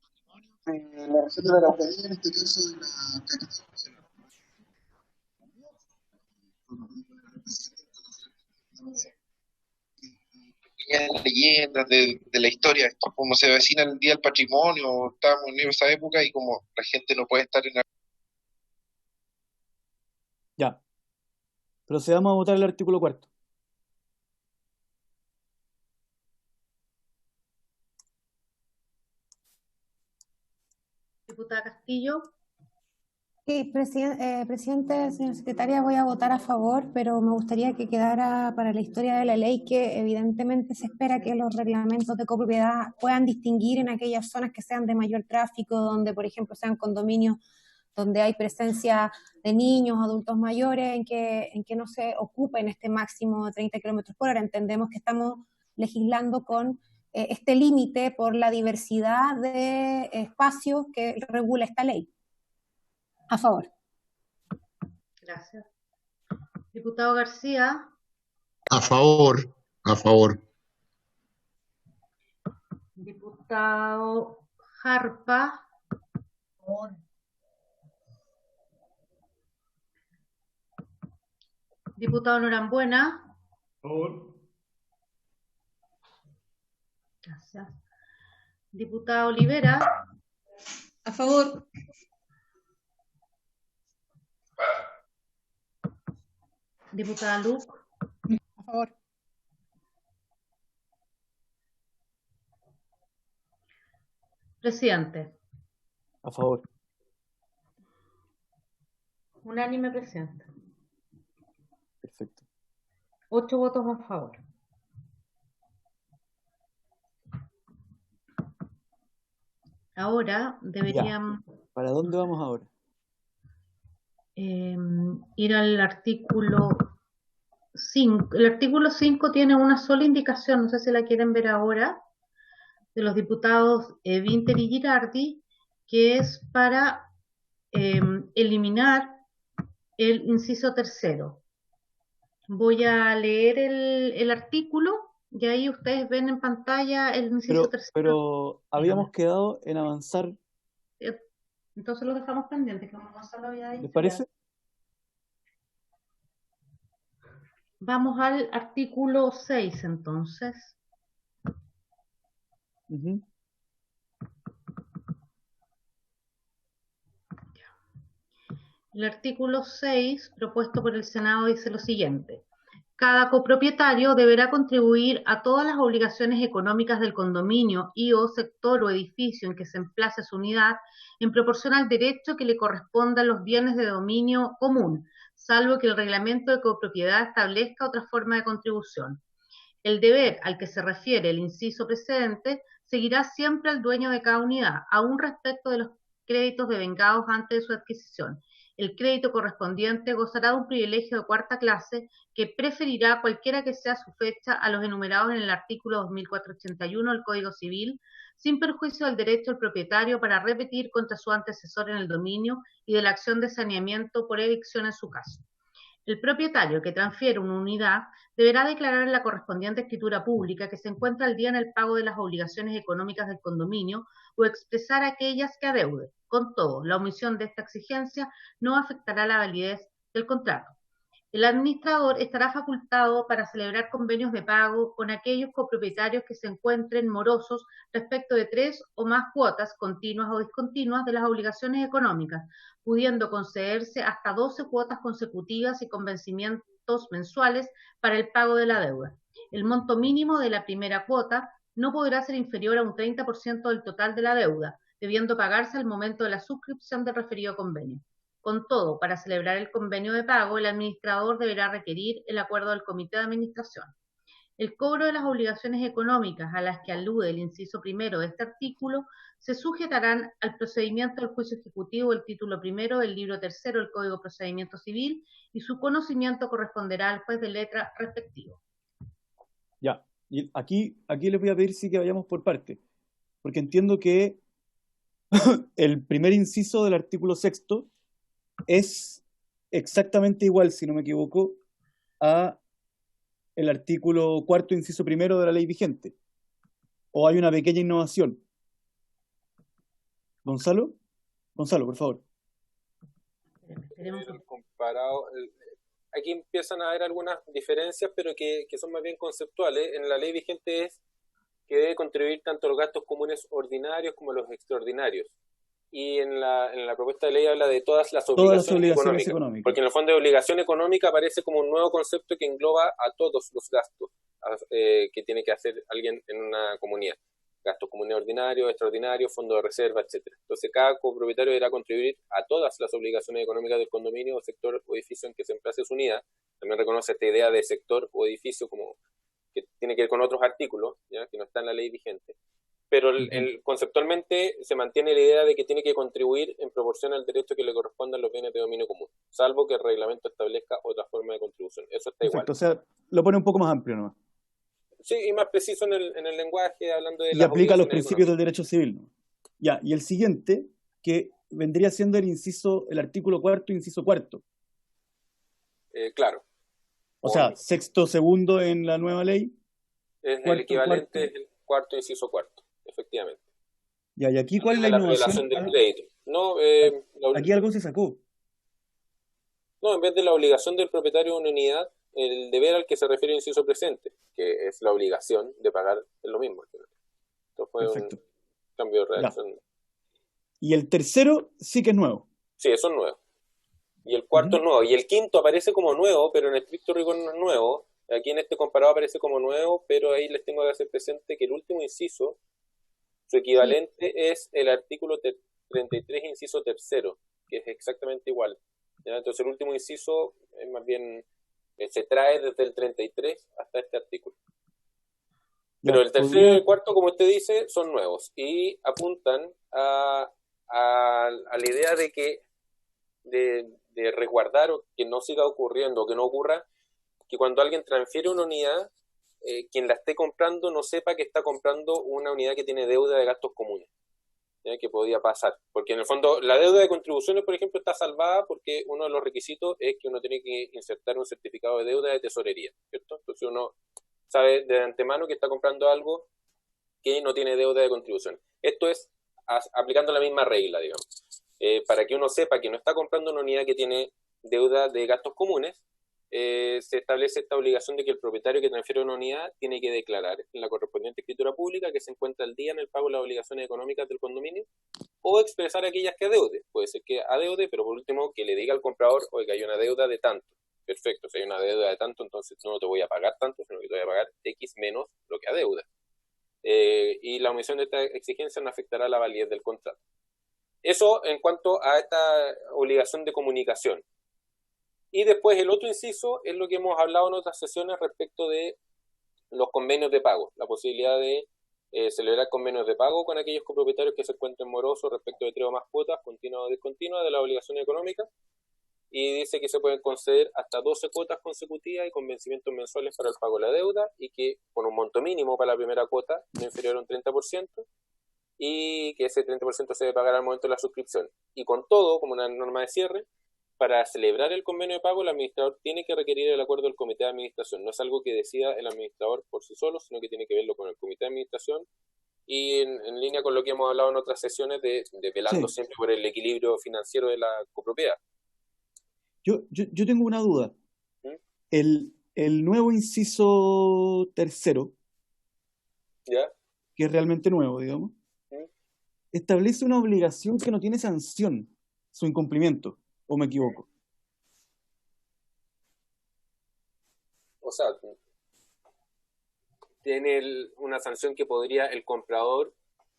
la reserva de la Araucanía, en este caso de la capital nacional. Pequeñas leyendas de la historia, como se avecina el Día del Patrimonio, estamos en esa época y como la gente no puede estar en la... Ya. Procedamos a votar el artículo cuarto. Diputada Castillo. Sí, presidente, señora secretaria, voy a votar a favor, pero me gustaría que quedara para la historia de la ley que evidentemente se espera que los reglamentos de copropiedad puedan distinguir en aquellas zonas que sean de mayor tráfico, donde, por ejemplo, sean condominios donde hay presencia de niños, adultos mayores, en que no se ocupen este máximo de 30 kilómetros por hora. Entendemos que estamos legislando con este límite por la diversidad de espacios que regula esta ley. A favor. Gracias. Diputado García. A favor. A favor. Diputado Jarpa. Diputado Norambuena. A favor. Gracias. Diputado Olivera. A favor. Diputada Luc. A favor. Presidente. A favor. Unánime, presidente. Perfecto. 8 votos a favor. Ahora deberíamos... ¿Para dónde vamos ahora? Ir al artículo 5. El artículo 5 tiene una sola indicación, no sé si la quieren ver ahora, de los diputados Vinter y Girardi, que es para eliminar el inciso tercero. Voy a leer el artículo y ahí ustedes ven en pantalla el inciso tercero. Pero habíamos quedado en avanzar. Entonces lo dejamos pendiente, que Gonzalo había dicho. ¿Les parece? Vamos al artículo 6 entonces. El artículo 6, propuesto por el Senado, dice lo siguiente. Cada copropietario deberá contribuir a todas las obligaciones económicas del condominio y o sector o edificio en que se emplace su unidad en proporción al derecho que le corresponda a los bienes de dominio común, salvo que el reglamento de copropiedad establezca otra forma de contribución. El deber al que se refiere el inciso precedente seguirá siempre al dueño de cada unidad, aún respecto de los créditos devengados antes de su adquisición. El crédito correspondiente gozará de un privilegio de cuarta clase que preferirá cualquiera que sea su fecha a los enumerados en el artículo 2481 del Código Civil, sin perjuicio del derecho del propietario para repetir contra su antecesor en el dominio y de la acción de saneamiento por evicción en su caso. El propietario que transfiere una unidad deberá declarar en la correspondiente escritura pública que se encuentra al día en el pago de las obligaciones económicas del condominio o expresar aquellas que adeude. Con todo, la omisión de esta exigencia no afectará la validez del contrato. El administrador estará facultado para celebrar convenios de pago con aquellos copropietarios que se encuentren morosos respecto de 3 o más cuotas continuas o discontinuas de las obligaciones económicas, pudiendo concederse hasta 12 cuotas consecutivas y con vencimientos mensuales para el pago de la deuda. El monto mínimo de la primera cuota no podrá ser inferior a un 30% del total de la deuda, debiendo pagarse al momento de la suscripción del referido convenio. Con todo, para celebrar el convenio de pago, el administrador deberá requerir el acuerdo del comité de administración. El cobro de las obligaciones económicas a las que alude el inciso primero de este artículo se sujetarán al procedimiento del juicio ejecutivo del título primero del libro tercero del Código de Procedimiento Civil y su conocimiento corresponderá al juez de letra respectivo. Ya, y aquí les voy a pedir sí que vayamos por parte, porque entiendo que el primer inciso del artículo 6 es exactamente igual, si no me equivoco, a el artículo 4, inciso primero de la ley vigente. ¿O hay una pequeña innovación? Gonzalo, por favor. Comparado, aquí empiezan a haber algunas diferencias, pero que son más bien conceptuales. En la ley vigente es que debe contribuir tanto los gastos comunes ordinarios como los extraordinarios. Y en la propuesta de ley habla de todas las obligaciones económicas. Porque en el fondo de obligación económica aparece como un nuevo concepto que engloba a todos los gastos que tiene que hacer alguien en una comunidad. Gastos comunes ordinarios, extraordinarios, fondo de reserva, etcétera. Entonces cada copropietario deberá contribuir a todas las obligaciones económicas del condominio, sector o edificio en que se emplace su unidad. También reconoce esta idea de sector o edificio como que tiene que ver con otros artículos, ¿ya? Que no está en la ley vigente. Pero conceptualmente se mantiene la idea de que tiene que contribuir en proporción al derecho que le correspondan los bienes de dominio común, salvo que el reglamento establezca otra forma de contribución. Eso está igual. O sea, lo pone un poco más amplio nomás. Sí, y más preciso en el lenguaje, hablando de y las aplica los obligaciones principios del económicas. derecho civil, ¿no? Ya, y el siguiente, que vendría siendo el artículo 4º, inciso 4º. Claro. O sea, sexto, segundo en la nueva ley. Es cuarto, el equivalente, cuarto. es el cuarto, inciso cuarto, efectivamente. Ya, y aquí, ¿cuál es la La innovación? revelación del crédito. No, Aquí algo se sacó. no, en vez de la obligación del propietario de una unidad, el deber al que se refiere el inciso presente, que es la obligación de pagar, es lo mismo. Entonces fue Perfecto. un cambio de redacción. Y el tercero sí que es nuevo. Sí, eso es nuevo. Y el cuarto es nuevo. Y el quinto aparece como nuevo, pero en estricto rigor no es nuevo. Aquí en este comparado aparece como nuevo, pero ahí les tengo que hacer presente que el último inciso, su equivalente es el artículo 33, inciso tercero, que es exactamente igual. ¿Ya? Entonces el último inciso es más bien, se trae desde el 33 hasta este artículo. Pero el tercero y el cuarto, como usted dice, son nuevos y apuntan a la idea de que de resguardar o que no siga ocurriendo, o que no ocurra, que cuando alguien transfiere una unidad, quien la esté comprando no sepa que está comprando una unidad que tiene deuda de gastos comunes, ¿ya? Que podía pasar. Porque en el fondo la deuda de contribuciones, por ejemplo, está salvada porque uno de los requisitos es que uno tiene que insertar un certificado de deuda de tesorería, ¿cierto? Entonces uno sabe de antemano que está comprando algo que no tiene deuda de contribución. Esto es aplicando la misma regla, digamos. Para que uno sepa que no está comprando una unidad que tiene deuda de gastos comunes, se establece esta obligación de que el propietario que transfiere una unidad tiene que declarar en la correspondiente escritura pública que se encuentra al día en el pago de las obligaciones económicas del condominio, o expresar aquellas que adeude. Puede ser que adeude, pero por último que le diga al comprador, oiga, hay una deuda de tanto. Perfecto, si hay una deuda de tanto, entonces no te voy a pagar tanto, sino que te voy a pagar X menos lo que adeuda. Y la omisión de esta exigencia no afectará la validez del contrato. Eso en cuanto a esta obligación de comunicación. Y después el otro inciso es lo que hemos hablado en otras sesiones respecto de los convenios de pago, la posibilidad de celebrar convenios de pago con aquellos copropietarios que se encuentren morosos respecto de 3 o más cuotas, continuas o discontinuas, de la obligación económica, y dice que se pueden conceder hasta 12 cuotas consecutivas y con vencimientos mensuales para el pago de la deuda, y que con un monto mínimo para la primera cuota no inferior a un 30%, y que ese 30% se debe pagar al momento de la suscripción. Y con todo, como una norma de cierre, para celebrar el convenio de pago, el administrador tiene que requerir el acuerdo del comité de administración. No es algo que decida el administrador por sí solo, sino que tiene que verlo con el comité de administración y en línea con lo que hemos hablado en otras sesiones de velando siempre por el equilibrio financiero de la copropiedad. Yo tengo una duda. El nuevo inciso tercero, ¿ya? Que es realmente nuevo, digamos, establece una obligación que no tiene sanción, su incumplimiento. ¿O me equivoco? O sea, tiene una sanción que podría el comprador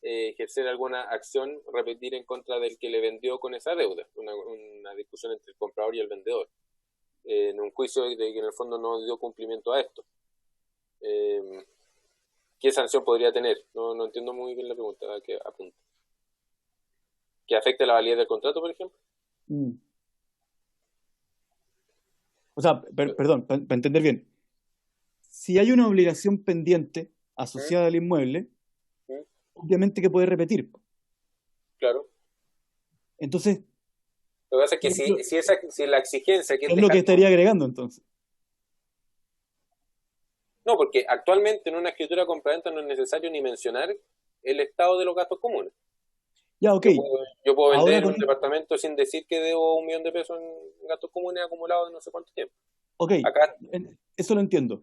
ejercer alguna acción, repetir en contra del que le vendió con esa deuda. Una discusión entre el comprador y el vendedor. En un juicio de que en el fondo no dio cumplimiento a esto. ¿Qué sanción podría tener? No entiendo muy bien la pregunta que apunta. ¿Que afecte la validez del contrato, por ejemplo? O sea, perdón, para entender bien. Si hay una obligación pendiente asociada al inmueble, obviamente que puede repetir. Claro. Entonces... Lo que pasa es que si la exigencia... ¿Qué es lo que estaría agregando entonces? No, porque actualmente en una escritura de compraventa no es necesario ni mencionar el estado de los gastos comunes. Ya, ok. Yo puedo vender un departamento sin decir que debo 1 millón de pesos en gastos comunes acumulados de no sé cuánto tiempo. Ok, acá, eso lo entiendo.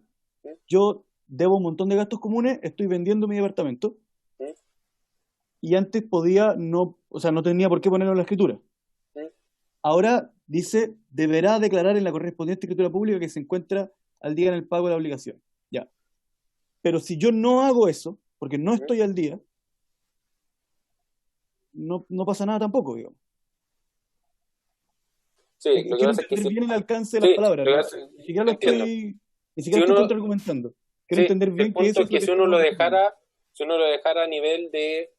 Yo debo un montón de gastos comunes, estoy vendiendo mi departamento, y antes no tenía por qué ponerlo en la escritura. Ahora dice, deberá declarar en la correspondiente escritura pública que se encuentra al día en el pago de la obligación. Ya. Pero si yo no hago eso, porque no estoy al día, no pasa nada tampoco, digamos. Sí, lo que pasa es que bien el alcance de las palabras. Ni siquiera lo estoy contraargumentando. Quiero entender bien que eso es que si uno lo dejara a nivel de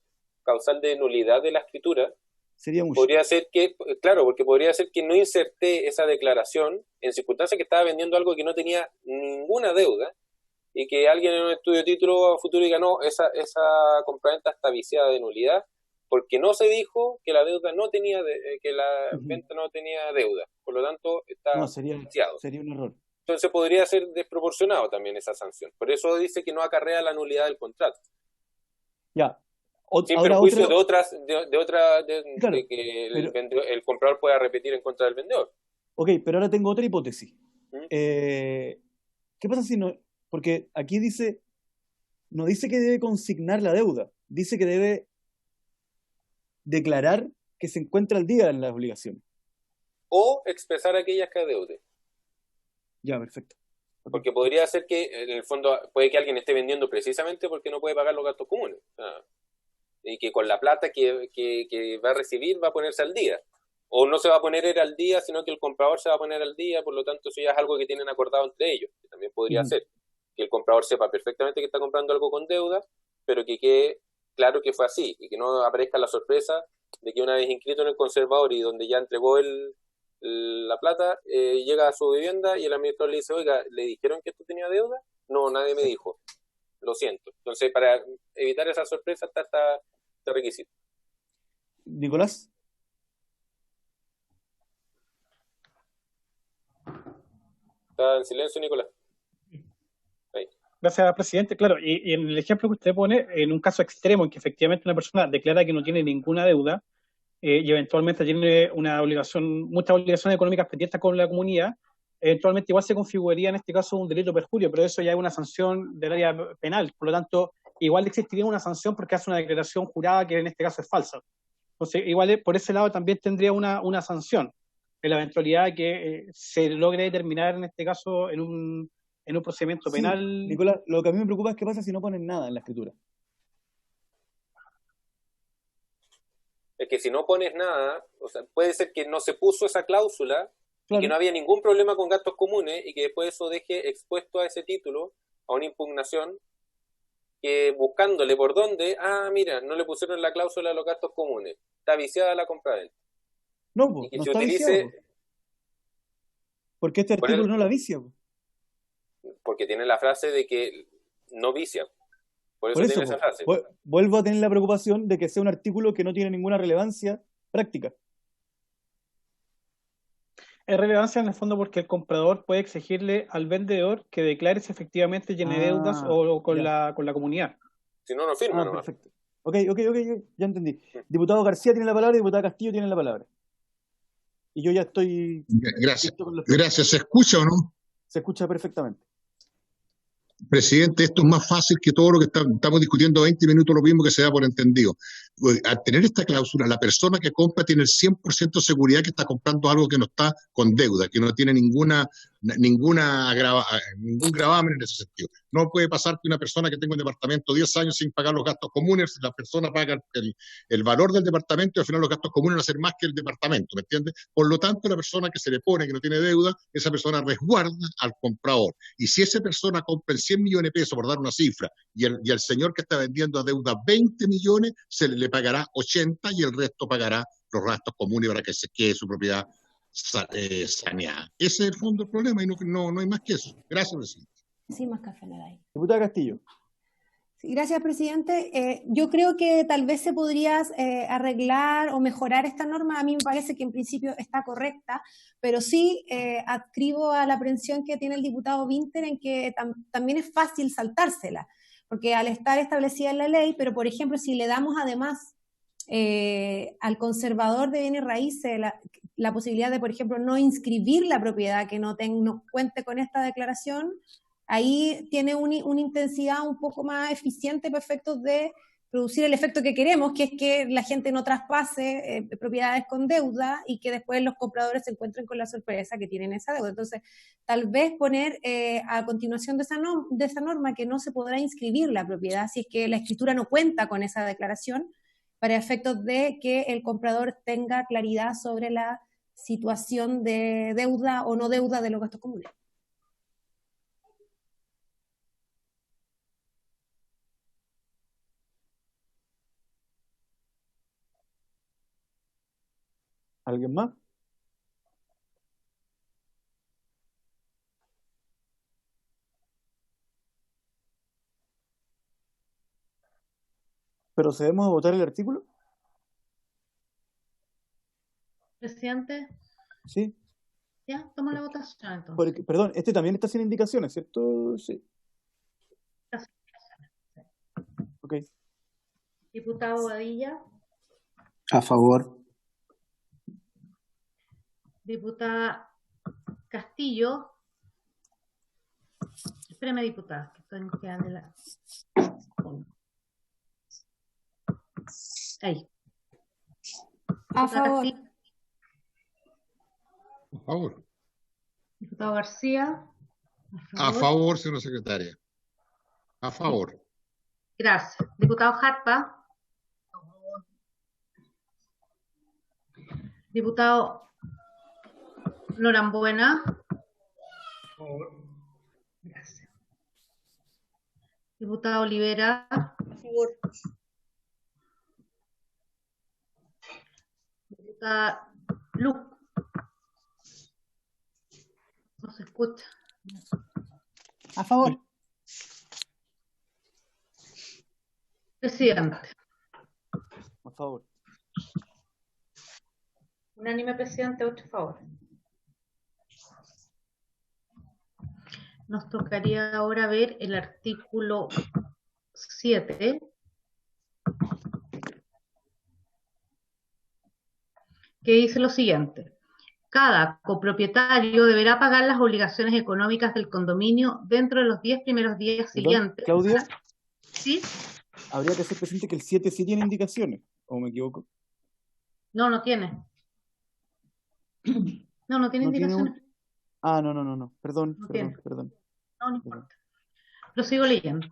causal de nulidad de la escritura, sería mucho. Podría ser que, claro, porque podría ser que no inserté esa declaración en circunstancias que estaba vendiendo algo que no tenía ninguna deuda, y que alguien en un estudio de título a futuro diga, no, esa compraventa está viciada de nulidad, porque no se dijo que la deuda no tenía, que la venta no tenía deuda, por lo tanto está viciado. Sería un error. Entonces podría ser desproporcionado también esa sanción. Por eso dice que no acarrea la nulidad del contrato. Ya. Sin perjuicio de Claro, que el comprador pueda repetir en contra del vendedor. Ok, pero ahora tengo otra hipótesis. ¿Qué pasa si no? Porque aquí no dice que debe consignar la deuda, dice que debe declarar que se encuentra al día en las obligaciones. O expresar aquellas que adeude. Ya, perfecto. Porque podría ser que, en el fondo, puede que alguien esté vendiendo precisamente porque no puede pagar los gastos comunes. Y que con la plata que va a recibir va a ponerse al día. O no se va a poner al día, sino que el comprador se va a poner al día, por lo tanto eso ya es algo que tienen acordado entre ellos, que también podría ser. Que el comprador sepa perfectamente que está comprando algo con deuda, pero que quede claro que fue así, y que no aparezca la sorpresa de que una vez inscrito en el conservador y donde ya entregó la plata, llega a su vivienda y el administrador le dice, oiga, ¿le dijeron que esto tenía deuda? No, nadie me dijo. Lo siento. Entonces, para evitar esa sorpresa está este requisito. Nicolás. Está en silencio, Nicolás. Ahí. Gracias, presidente. Claro, y en el ejemplo que usted pone, en un caso extremo en que efectivamente una persona declara que no tiene ninguna deuda y eventualmente tiene muchas obligaciones económicas pendientes con la comunidad, eventualmente igual se configuraría en este caso un delito de perjurio, pero eso ya es una sanción del área penal. Por lo tanto, igual existiría una sanción porque hace una declaración jurada que en este caso es falsa. Entonces, igual por ese lado también tendría una sanción, en la eventualidad de que se logre determinar en este caso en un procedimiento penal. Sí, Nicolás, lo que a mí me preocupa es qué pasa si no ponen nada en la escritura. Es que si no pones nada, o sea, puede ser que no se puso esa cláusula, claro, y que no había ningún problema con gastos comunes y que después eso deje expuesto a ese título a una impugnación que buscándole por dónde, mira, no le pusieron la cláusula de los gastos comunes, está viciada la compraventa. No, pues, no está viciado. Porque este artículo no la vicia. Porque tiene la frase de que no vicia. Por eso tiene esa frase. Vuelvo a tener la preocupación de que sea un artículo que no tiene ninguna relevancia práctica. Es relevancia en el fondo porque el comprador puede exigirle al vendedor que declare si efectivamente tiene deudas o con la comunidad. Si no, no firma. Perfecto. Ok, ya entendí. Diputado García tiene la palabra y diputado Castillo tiene la palabra. Y yo ya estoy... Gracias. ¿Se escucha o no? Se escucha perfectamente. Presidente, esto es más fácil que todo lo que estamos discutiendo 20 minutos, lo mismo que se da por entendido. Al tener esta cláusula, la persona que compra tiene el 100% de seguridad que está comprando algo que no está con deuda, que no tiene ningún gravamen en ese sentido. No puede pasar que una persona que tenga un departamento 10 años sin pagar los gastos comunes, la persona paga el valor del departamento y al final los gastos comunes van a ser más que el departamento, ¿me entiendes? Por lo tanto, la persona que se le pone que no tiene deuda, esa persona resguarda al comprador. Y si esa persona compra el 100 millones de pesos, por dar una cifra, y el señor que está vendiendo a deuda 20 millones, se le pagará 80 y el resto pagará los gastos comunes para que se quede su propiedad saneada. Ese es el fondo del problema y no hay más que eso. Gracias, presidente. Sí, más café no hay. Diputada Castillo. Sí, gracias, presidente. Yo creo que tal vez se podría arreglar o mejorar esta norma. A mí me parece que en principio está correcta, pero sí adscribo a la aprehensión que tiene el diputado Winter en que también es fácil saltársela, porque al estar establecida en la ley, pero por ejemplo, si le damos además al conservador de bienes raíces la posibilidad de, por ejemplo, no inscribir la propiedad que no cuente con esta declaración, ahí tiene una intensidad un poco más eficiente para efectos de producir el efecto que queremos, que es que la gente no traspase propiedades con deuda y que después los compradores se encuentren con la sorpresa que tienen esa deuda. Entonces, tal vez poner a continuación de esa norma que no se podrá inscribir la propiedad si es que la escritura no cuenta con esa declaración, para efectos de que el comprador tenga claridad sobre la situación de deuda o no deuda de los gastos comunes. ¿Alguien más? ¿Procedemos a votar el artículo? Presidente, Sí. ya, toma la votación entonces. Perdón, este también está sin indicaciones, ¿cierto? Sí. Ok. Diputado Badilla. A favor. Diputada Castillo. Espérame, diputada, que estoy quedando la... Ahí. A favor. Castillo. Por favor. Diputado García. A favor, señora secretaria. A favor. Gracias. Diputado Jarpa. Diputado Norambuena. Gracias. Diputado Olivera. A favor. Diputada Luz. No se escucha. A favor. Presidente. A favor. Unánime, presidente, 8 a favor. Nos tocaría ahora ver el artículo 7. Que dice lo siguiente. Cada copropietario deberá pagar las obligaciones económicas del condominio dentro de los 10 primeros días siguientes. Claudia. ¿Sí? Habría que hacer presente que el 7 sí tiene indicaciones, ¿o me equivoco? No, no tiene. No tiene indicaciones. No. Perdón. No importa. Lo sigo leyendo.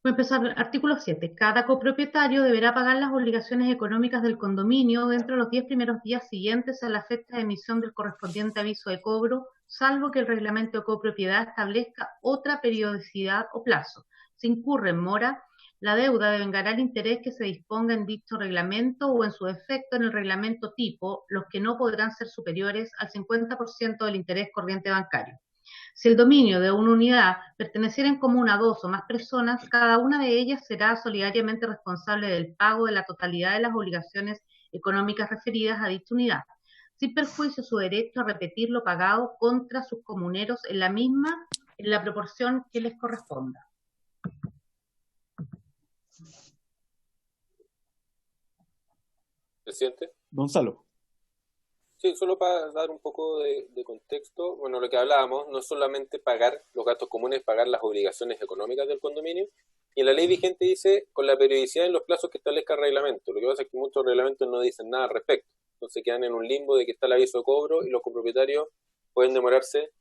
Voy a empezar. Artículo 7. Cada copropietario deberá pagar las obligaciones económicas del condominio dentro de los 10 primeros días siguientes a la fecha de emisión del correspondiente aviso de cobro, salvo que el reglamento de copropiedad establezca otra periodicidad o plazo. Si incurre en mora, la deuda devengará el interés que se disponga en dicho reglamento o en su defecto en el reglamento tipo, los que no podrán ser superiores al 50% del interés corriente bancario. Si el dominio de una unidad perteneciera en común a 2 o más personas, cada una de ellas será solidariamente responsable del pago de la totalidad de las obligaciones económicas referidas a dicha unidad, sin perjuicio de su derecho a repetir lo pagado contra sus comuneros en la proporción que les corresponda. Presidente. Gonzalo. Sí, solo para dar un poco de contexto, bueno, lo que hablábamos no es solamente pagar los gastos comunes, pagar las obligaciones económicas del condominio, y en la ley vigente dice con la periodicidad en los plazos que establezca el reglamento. Lo que pasa es que muchos reglamentos no dicen nada al respecto, entonces quedan en un limbo de que está el aviso de cobro y los copropietarios pueden demorarse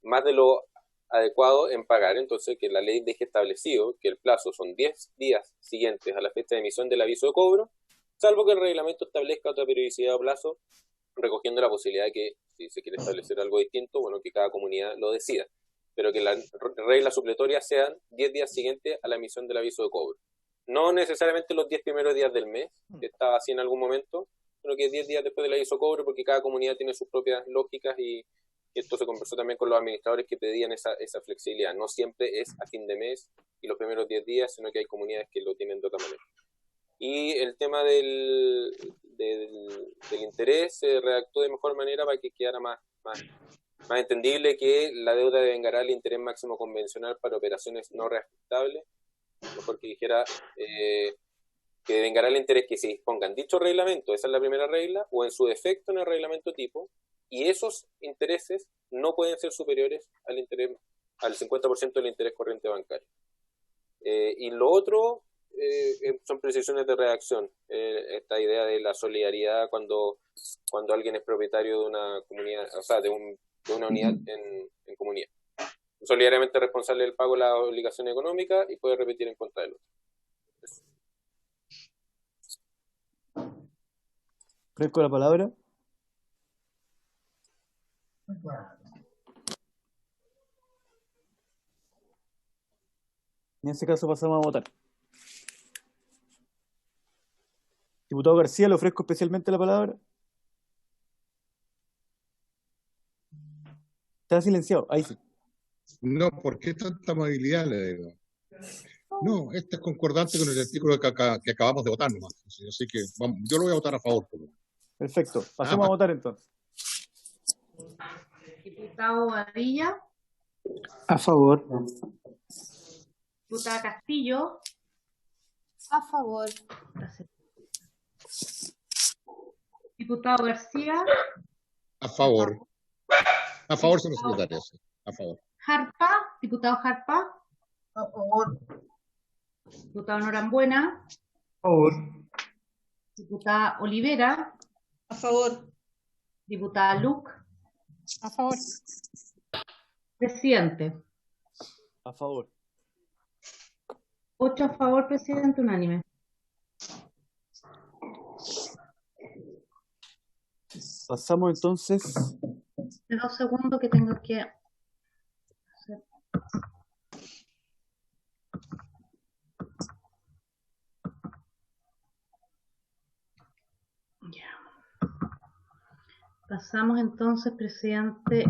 más de lo adecuado en pagar, entonces que la ley deje establecido que el plazo son 10 días siguientes a la fecha de emisión del aviso de cobro, salvo que el reglamento establezca otra periodicidad o plazo, recogiendo la posibilidad de que, si se quiere establecer algo distinto, bueno, que cada comunidad lo decida, pero que las reglas supletorias sean 10 días siguientes a la emisión del aviso de cobro. No necesariamente los 10 primeros días del mes, que estaba así en algún momento, sino que 10 días después del aviso de cobro, porque cada comunidad tiene sus propias lógicas y esto se conversó también con los administradores que pedían esa flexibilidad. No siempre es a fin de mes y los primeros 10 días, sino que hay comunidades que lo tienen de otra manera. Y el tema del interés se redactó de mejor manera para que quedara más entendible que la deuda devengará el interés máximo convencional para operaciones no reajustables. Mejor que dijera que devengará el interés que se disponga en dicho reglamento, esa es la primera regla, o en su defecto en el reglamento tipo, y esos intereses no pueden ser superiores al 50% del interés corriente bancario. Y lo otro son precisiones de redacción, esta idea de la solidaridad cuando alguien es propietario de una comunidad, o sea, de una unidad en comunidad. Solidariamente responsable del pago de la obligación económica y puede repetir en contra del otro. Ofrezco la palabra. En ese caso pasamos a votar. Diputado García, le ofrezco especialmente la palabra. Está silenciado, ahí sí. No, ¿por qué tanta amabilidad le digo? No, este es concordante con el artículo que acabamos de votar nomás. Así que yo lo voy a votar a favor. Perfecto. Pasemos a votar entonces. Diputado Badilla. A favor. Diputada Castillo. A favor. Diputado García. A favor. A favor, señor secretario. Sí. A favor. Jarpa. Diputado Jarpa. A favor. Diputado Norambuena. A favor. Diputada Olivera. A favor. Diputada Luc. A favor. Presidente. A favor. 8 a favor, presidente, unánime. Pasamos entonces. De 2 segundos que tengo que hacer. Ya. Pasamos entonces, presidente,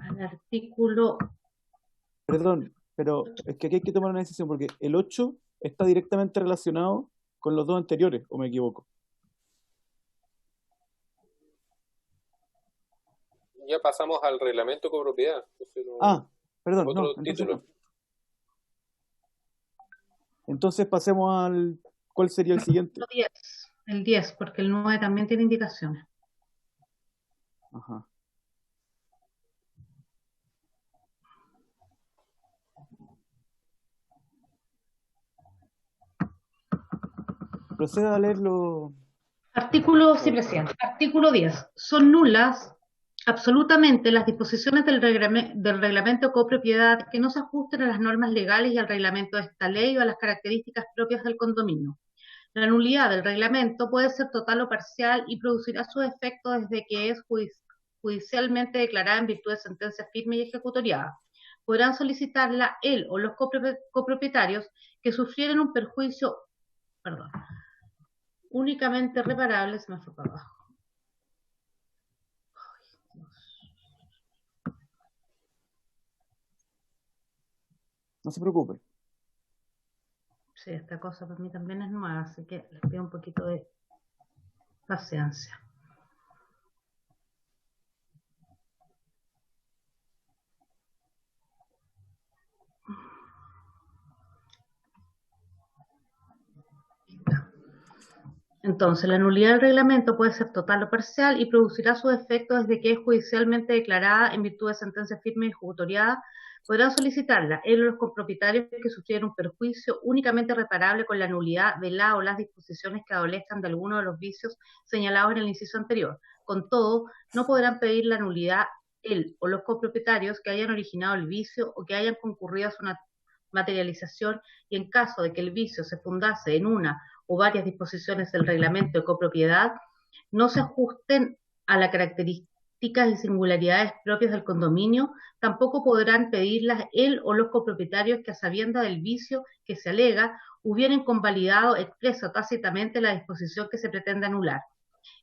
al artículo. Perdón, pero es que aquí hay que tomar una decisión porque el 8 está directamente relacionado con los dos anteriores, ¿o me equivoco? Ya pasamos al reglamento de copropiedad. Perdón, otro no, título. no. Entonces pasemos al... ¿Cuál sería el siguiente? El 10, porque el 9 también tiene indicaciones. Ajá. Proceda a leerlo. Artículo, sí, presidente. Artículo 10. Son nulas absolutamente las disposiciones del reglamento de copropiedad que no se ajusten a las normas legales y al reglamento de esta ley o a las características propias del condominio. La nulidad del reglamento puede ser total o parcial y producirá sus efectos desde que es judicialmente declarada en virtud de sentencia firme y ejecutoriada. Podrán solicitarla él o los copropietarios que sufrieren un perjuicio, únicamente reparable, se me fue para abajo. No se preocupe. Sí, esta cosa para mí también es nueva, así que les pido un poquito de paciencia. Entonces, la nulidad del reglamento puede ser total o parcial y producirá sus efectos desde que es judicialmente declarada en virtud de sentencia firme y ejecutoriada. Podrán solicitarla él o los copropietarios que sufrieron un perjuicio únicamente reparable con la nulidad de la o las disposiciones que adolezcan de alguno de los vicios señalados en el inciso anterior. Con todo, no podrán pedir la nulidad él o los copropietarios que hayan originado el vicio o que hayan concurrido a su materialización, y en caso de que el vicio se fundase en una o varias disposiciones del reglamento de copropiedad, no se ajusten a las características y singularidades propias del condominio, tampoco podrán pedirlas él o los copropietarios que, a sabienda del vicio que se alega, hubieran convalidado expresa o tácitamente la disposición que se pretende anular.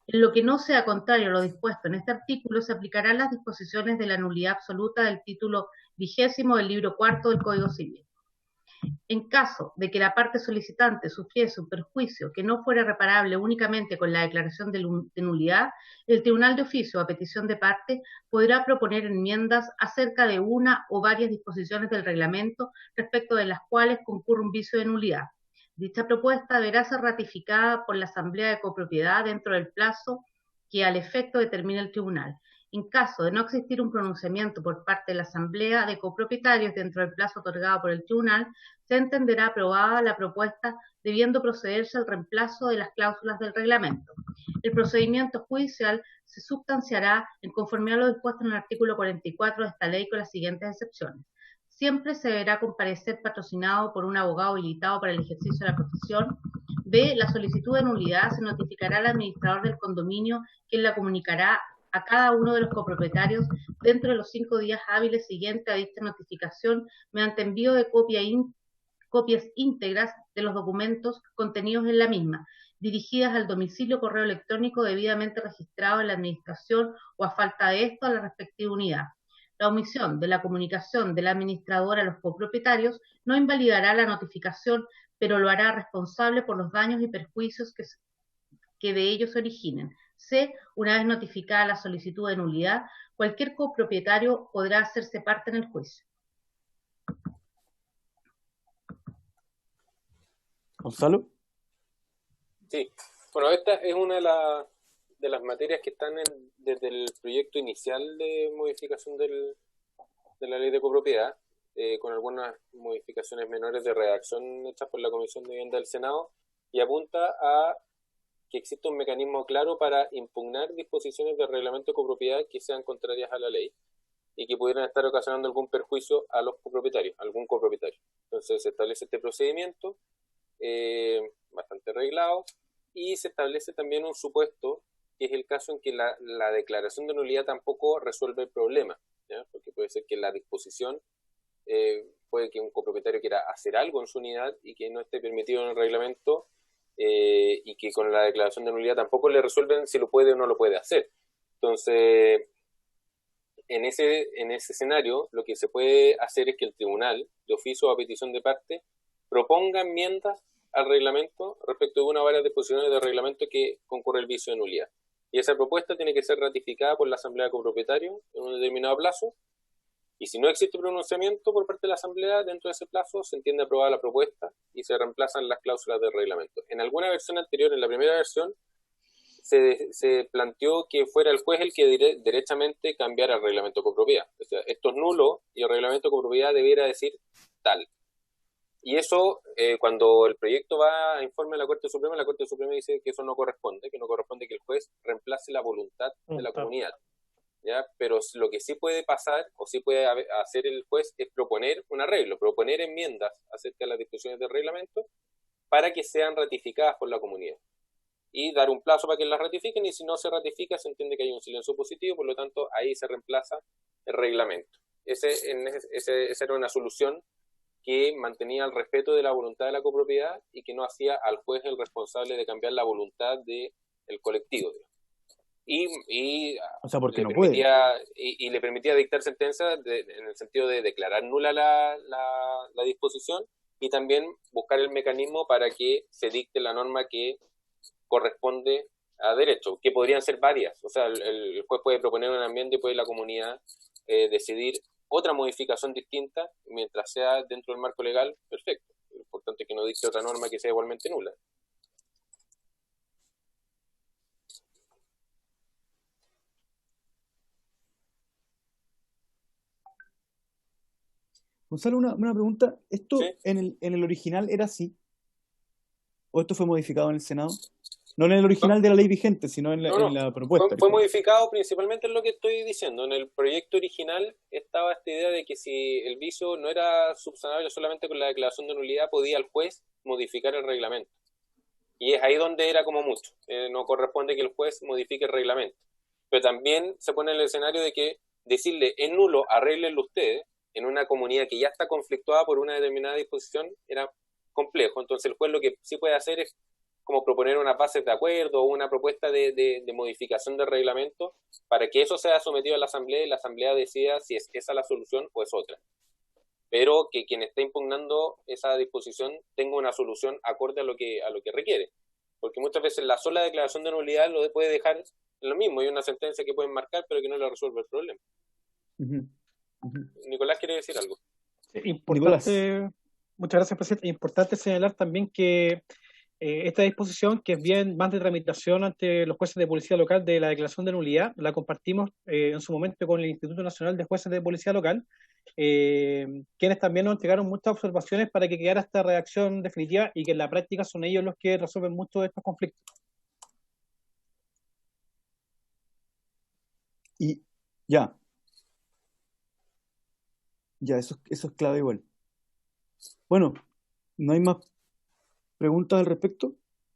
En lo que no sea contrario a lo dispuesto en este artículo, se aplicarán las disposiciones de la nulidad absoluta del título 20 del libro 4 del Código Civil. En caso de que la parte solicitante sufriese un perjuicio que no fuera reparable únicamente con la declaración de nulidad, el Tribunal de Oficio, a petición de parte, podrá proponer enmiendas acerca de una o varias disposiciones del reglamento respecto de las cuales concurre un vicio de nulidad. Dicha propuesta deberá ser ratificada por la Asamblea de Copropiedad dentro del plazo que al efecto determine el Tribunal. En caso de no existir un pronunciamiento por parte de la Asamblea de Copropietarios dentro del plazo otorgado por el Tribunal, se entenderá aprobada la propuesta, debiendo procederse al reemplazo de las cláusulas del reglamento. El procedimiento judicial se sustanciará en conformidad a lo dispuesto en el artículo 44 de esta ley, con las siguientes excepciones. Siempre se deberá comparecer patrocinado por un abogado habilitado para el ejercicio de la profesión. B. La solicitud de nulidad se notificará al administrador del condominio, quien la comunicará a cada uno de los copropietarios dentro de los 5 días hábiles siguientes a dicha notificación, mediante envío de copias íntegras de los documentos contenidos en la misma, dirigidas al domicilio correo electrónico debidamente registrado en la administración o, a falta de esto, a la respectiva unidad. La omisión de la comunicación del administrador a los copropietarios no invalidará la notificación, pero lo hará responsable por los daños y perjuicios que de ellos se originen. C. Una vez notificada la solicitud de nulidad, cualquier copropietario podrá hacerse parte en el juicio. Gonzalo. Sí, bueno, esta es una de las materias que están desde el proyecto inicial de modificación de la ley de copropiedad, con algunas modificaciones menores de redacción hechas por la Comisión de Vivienda del Senado, y apunta a que existe un mecanismo claro para impugnar disposiciones del reglamento de copropiedad que sean contrarias a la ley y que pudieran estar ocasionando algún perjuicio a los copropietarios, algún copropietario. Entonces se establece este procedimiento bastante reglado, y se establece también un supuesto, que es el caso en que la declaración de nulidad tampoco resuelve el problema, ¿ya? Porque puede ser que la disposición, puede que un copropietario quiera hacer algo en su unidad y que no esté permitido en el reglamento, y que con la declaración de nulidad tampoco le resuelven si lo puede o no lo puede hacer. Entonces, en ese escenario, lo que se puede hacer es que el tribunal, de oficio o a petición de parte, proponga enmiendas al reglamento respecto de una o varias disposiciones del reglamento que concurre el vicio de nulidad. Y esa propuesta tiene que ser ratificada por la Asamblea de Copropietarios en un determinado plazo, y si no existe pronunciamiento por parte de la Asamblea dentro de ese plazo, se entiende aprobada la propuesta y se reemplazan las cláusulas del reglamento. En alguna versión anterior, en la primera versión, se planteó que fuera el juez el que derechamente cambiara el reglamento de copropiedad. O sea, esto es nulo y el reglamento de copropiedad debiera decir tal. Y eso, cuando el proyecto va a informe a la Corte Suprema dice que eso no corresponde, que no corresponde que el juez reemplace la voluntad de la comunidad, ¿ya? Pero lo que sí puede pasar, o sí puede hacer el juez, es proponer un arreglo, proponer enmiendas acerca de las disposiciones del reglamento para que sean ratificadas por la comunidad. Y dar un plazo para que las ratifiquen, y si no se ratifica, se entiende que hay un silencio positivo, por lo tanto, ahí se reemplaza el reglamento. Esa era una solución que mantenía el respeto de la voluntad de la copropiedad y que no hacía al juez el responsable de cambiar la voluntad del colectivo. O sea, porque no puede. Y le permitía dictar sentencia en el sentido de declarar nula la disposición, y también buscar el mecanismo para que se dicte la norma que corresponde a derecho, que podrían ser varias. O sea, el juez puede proponer una enmienda y puede la comunidad decidir otra modificación distinta, mientras sea dentro del marco legal, perfecto. Lo importante es que no dicte otra norma que sea igualmente nula. Gonzalo, una pregunta. ¿Esto ¿sí? en el original era así? ¿O esto fue modificado en el Senado? No en el original de la ley vigente, sino en la propuesta. Fue modificado principalmente en lo que estoy diciendo. En el proyecto original estaba esta idea de que si el vicio no era subsanable solamente con la declaración de nulidad, podía el juez modificar el reglamento. Y es ahí donde era como mucho. No corresponde que el juez modifique el reglamento. Pero también se pone en el escenario de que decirle es nulo, arréglenlo ustedes, en una comunidad que ya está conflictuada por una determinada disposición, era complejo. Entonces el juez lo que sí puede hacer es como proponer unas bases de acuerdo o una propuesta de modificación del reglamento para que eso sea sometido a la Asamblea y la Asamblea decida si es esa la solución o es otra. Pero que quien esté impugnando esa disposición tenga una solución acorde a lo que requiere. Porque muchas veces la sola declaración de nulidad lo puede dejar en lo mismo. Hay una sentencia que pueden marcar pero que no le resuelve el problema. Nicolás quiere decir algo. Importante, muchas gracias, presidente. Importante señalar también que esta disposición, que es bien más de tramitación ante los jueces de policía local de la declaración de nulidad, la compartimos en su momento con el Instituto Nacional de Jueces de Policía Local, quienes también nos entregaron muchas observaciones para que quedara esta redacción definitiva, y que en la práctica son ellos los que resuelven muchos de estos conflictos. Y ya, eso es clave igual. Bueno, no hay más preguntas al respecto,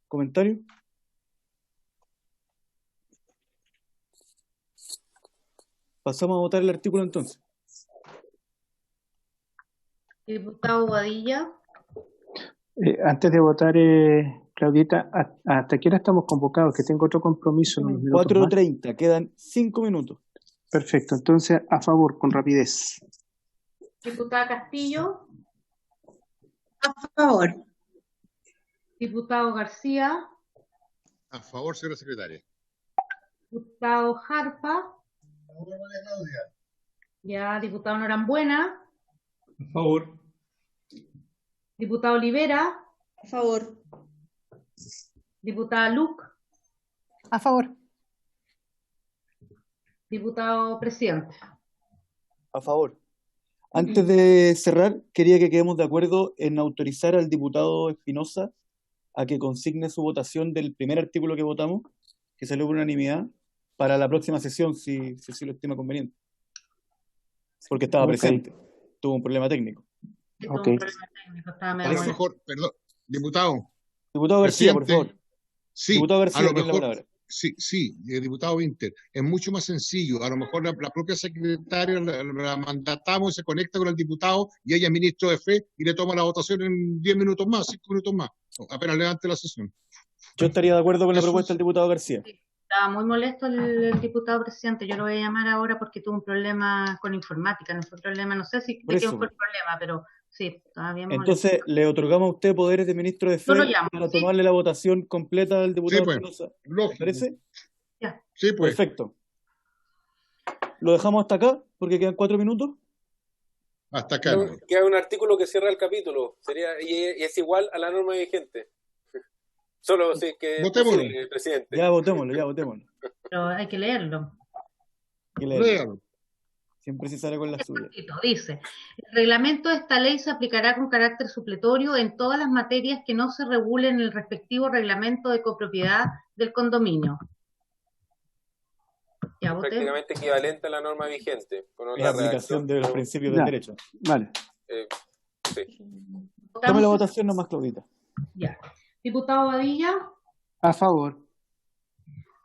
comentarios. Pasamos a votar el artículo entonces. Diputado Badilla. Antes de votar, Claudita, ¿hasta qué hora estamos convocados? Que tengo otro compromiso. 4:30, quedan 5 minutos. Perfecto, entonces a favor, con rapidez. Diputada Castillo. A favor. Diputado García. A favor, señora secretaria. Diputado Jarpa. Ya, diputado Norambuena. A favor. Diputado Olivera. A favor. Diputada Luc. A favor. Diputado Presidente. A favor. Antes de cerrar, quería que quedemos de acuerdo en autorizar al diputado Espinosa a que consigne su votación del primer artículo que votamos, que salió por unanimidad, para la próxima sesión, si lo estima conveniente. Porque estaba presente. Tuvo un problema técnico. Tuvo un problema técnico, estaba medio A lo mejor, perdón, diputado. Diputado García, por Presidente, favor. Sí, Diputado García, a lo tiene la mejor, palabra. sí, diputado Winter, es mucho más sencillo. A lo mejor la propia secretaria la mandatamos, se conecta con el diputado y ella es ministro de fe y le toma la votación en 10 minutos más, 5 minutos más, apenas levante la sesión. Yo estaría de acuerdo con la propuesta del diputado García. Estaba muy molesto el diputado Presidente. Yo lo voy a llamar ahora porque tuvo un problema con informática. No fue problema, no sé si de quién fue el problema, pero sí, estaba bien molesto. Entonces, ¿le otorgamos a usted poderes de ministro de fe para tomarle la votación completa al diputado Espinosa? ¿Le parece? Ya. Sí, pues. Perfecto. ¿Lo dejamos hasta acá? Porque quedan 4 minutos. Hasta acá. Queda un artículo que cierra el capítulo. Y es igual a la norma vigente. Solo si que votémoslo. Presidente. Ya votémoslo. Pero hay que leerlo. Léalo. Siempre se sale con la suya. Dice, el reglamento de esta ley se aplicará con carácter supletorio en todas las materias que no se regulen en el respectivo reglamento de copropiedad del condominio. Ya, prácticamente equivalente a la norma vigente. Con la aplicación de los principios del derecho. Vale. Sí. Tome la votación nomás, Claudita. Ya. Diputado Badilla. A favor.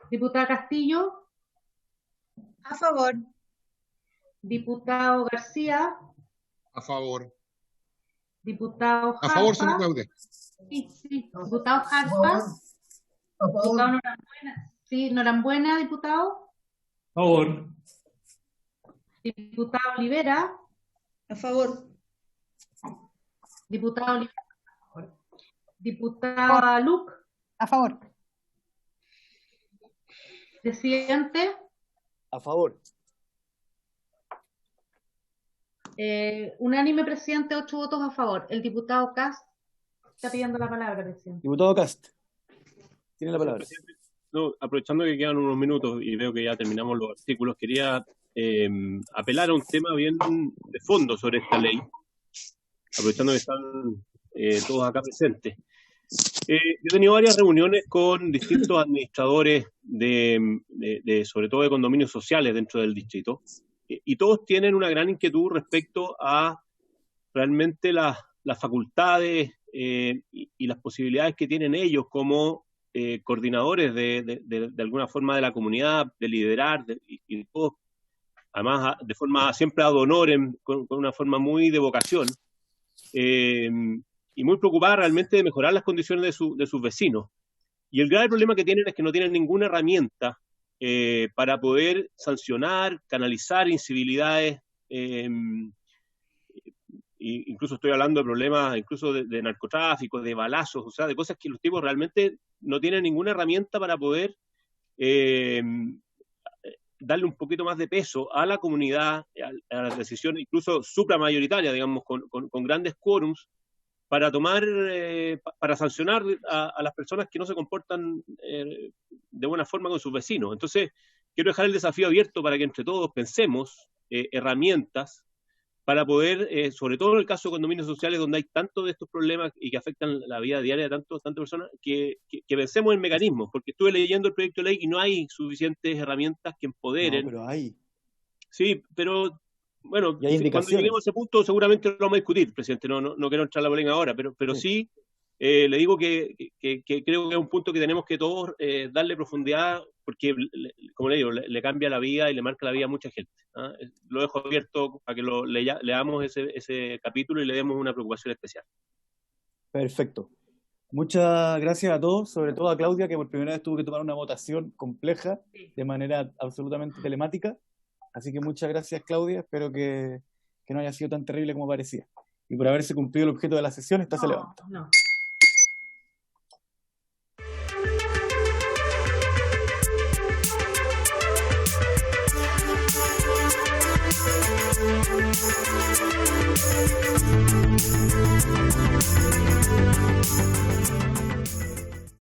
Diputada Castillo. A favor. Diputado García. A favor. Diputado Jarpa. A favor, señor Claudia. Sí. Diputado Jarpa. Diputado Norambuena. Sí, Norambuena, diputado. A favor. Diputado Olivera. A favor. Diputado Olivera. Diputada Luc. A favor. Presidente. A favor. Unánime, presidente, 8 votos a favor. El diputado Cast está pidiendo la palabra, presidente. Diputado Cast, tiene la palabra. No, aprovechando que quedan unos minutos y veo que ya terminamos los artículos, quería apelar a un tema bien de fondo sobre esta ley, aprovechando que están todos acá presentes. Yo he tenido varias reuniones con distintos administradores sobre todo de condominios sociales dentro del distrito, y todos tienen una gran inquietud respecto a realmente las facultades y las posibilidades que tienen ellos como coordinadores de alguna forma de la comunidad, de liderar, y todo, además de forma siempre ad honorem, con una forma muy de vocación, y muy preocupada realmente de mejorar las condiciones de sus vecinos. Y el grave problema que tienen es que no tienen ninguna herramienta para poder sancionar, canalizar incivilidades, incluso estoy hablando de problemas incluso de narcotráfico, de balazos, o sea, de cosas que los tipos realmente no tienen ninguna herramienta para poder darle un poquito más de peso a la comunidad, a las decisiones incluso supramayoritarias, digamos, con grandes quórums, para para sancionar a las personas que no se comportan de buena forma con sus vecinos. Entonces, quiero dejar el desafío abierto para que entre todos pensemos herramientas para poder, sobre todo en el caso de condominios sociales donde hay tantos de estos problemas y que afectan la vida diaria de tantas personas, que pensemos en mecanismos, porque estuve leyendo el proyecto de ley y no hay suficientes herramientas que empoderen. No, pero hay. Sí, pero bueno, cuando lleguemos a ese punto seguramente lo vamos a discutir, presidente. No quiero entrar a la polémica ahora, pero sí le digo que creo que es un punto que tenemos que todos darle profundidad, porque, como le digo, le cambia la vida y le marca la vida a mucha gente. Lo dejo abierto para que leamos ese capítulo y le demos una preocupación especial. Perfecto. Muchas gracias a todos, sobre todo a Claudia, que por primera vez tuvo que tomar una votación compleja de manera absolutamente telemática. Así que muchas gracias, Claudia. Espero que no haya sido tan terrible como parecía. Y por haberse cumplido el objeto de la sesión, esta se levanta. No.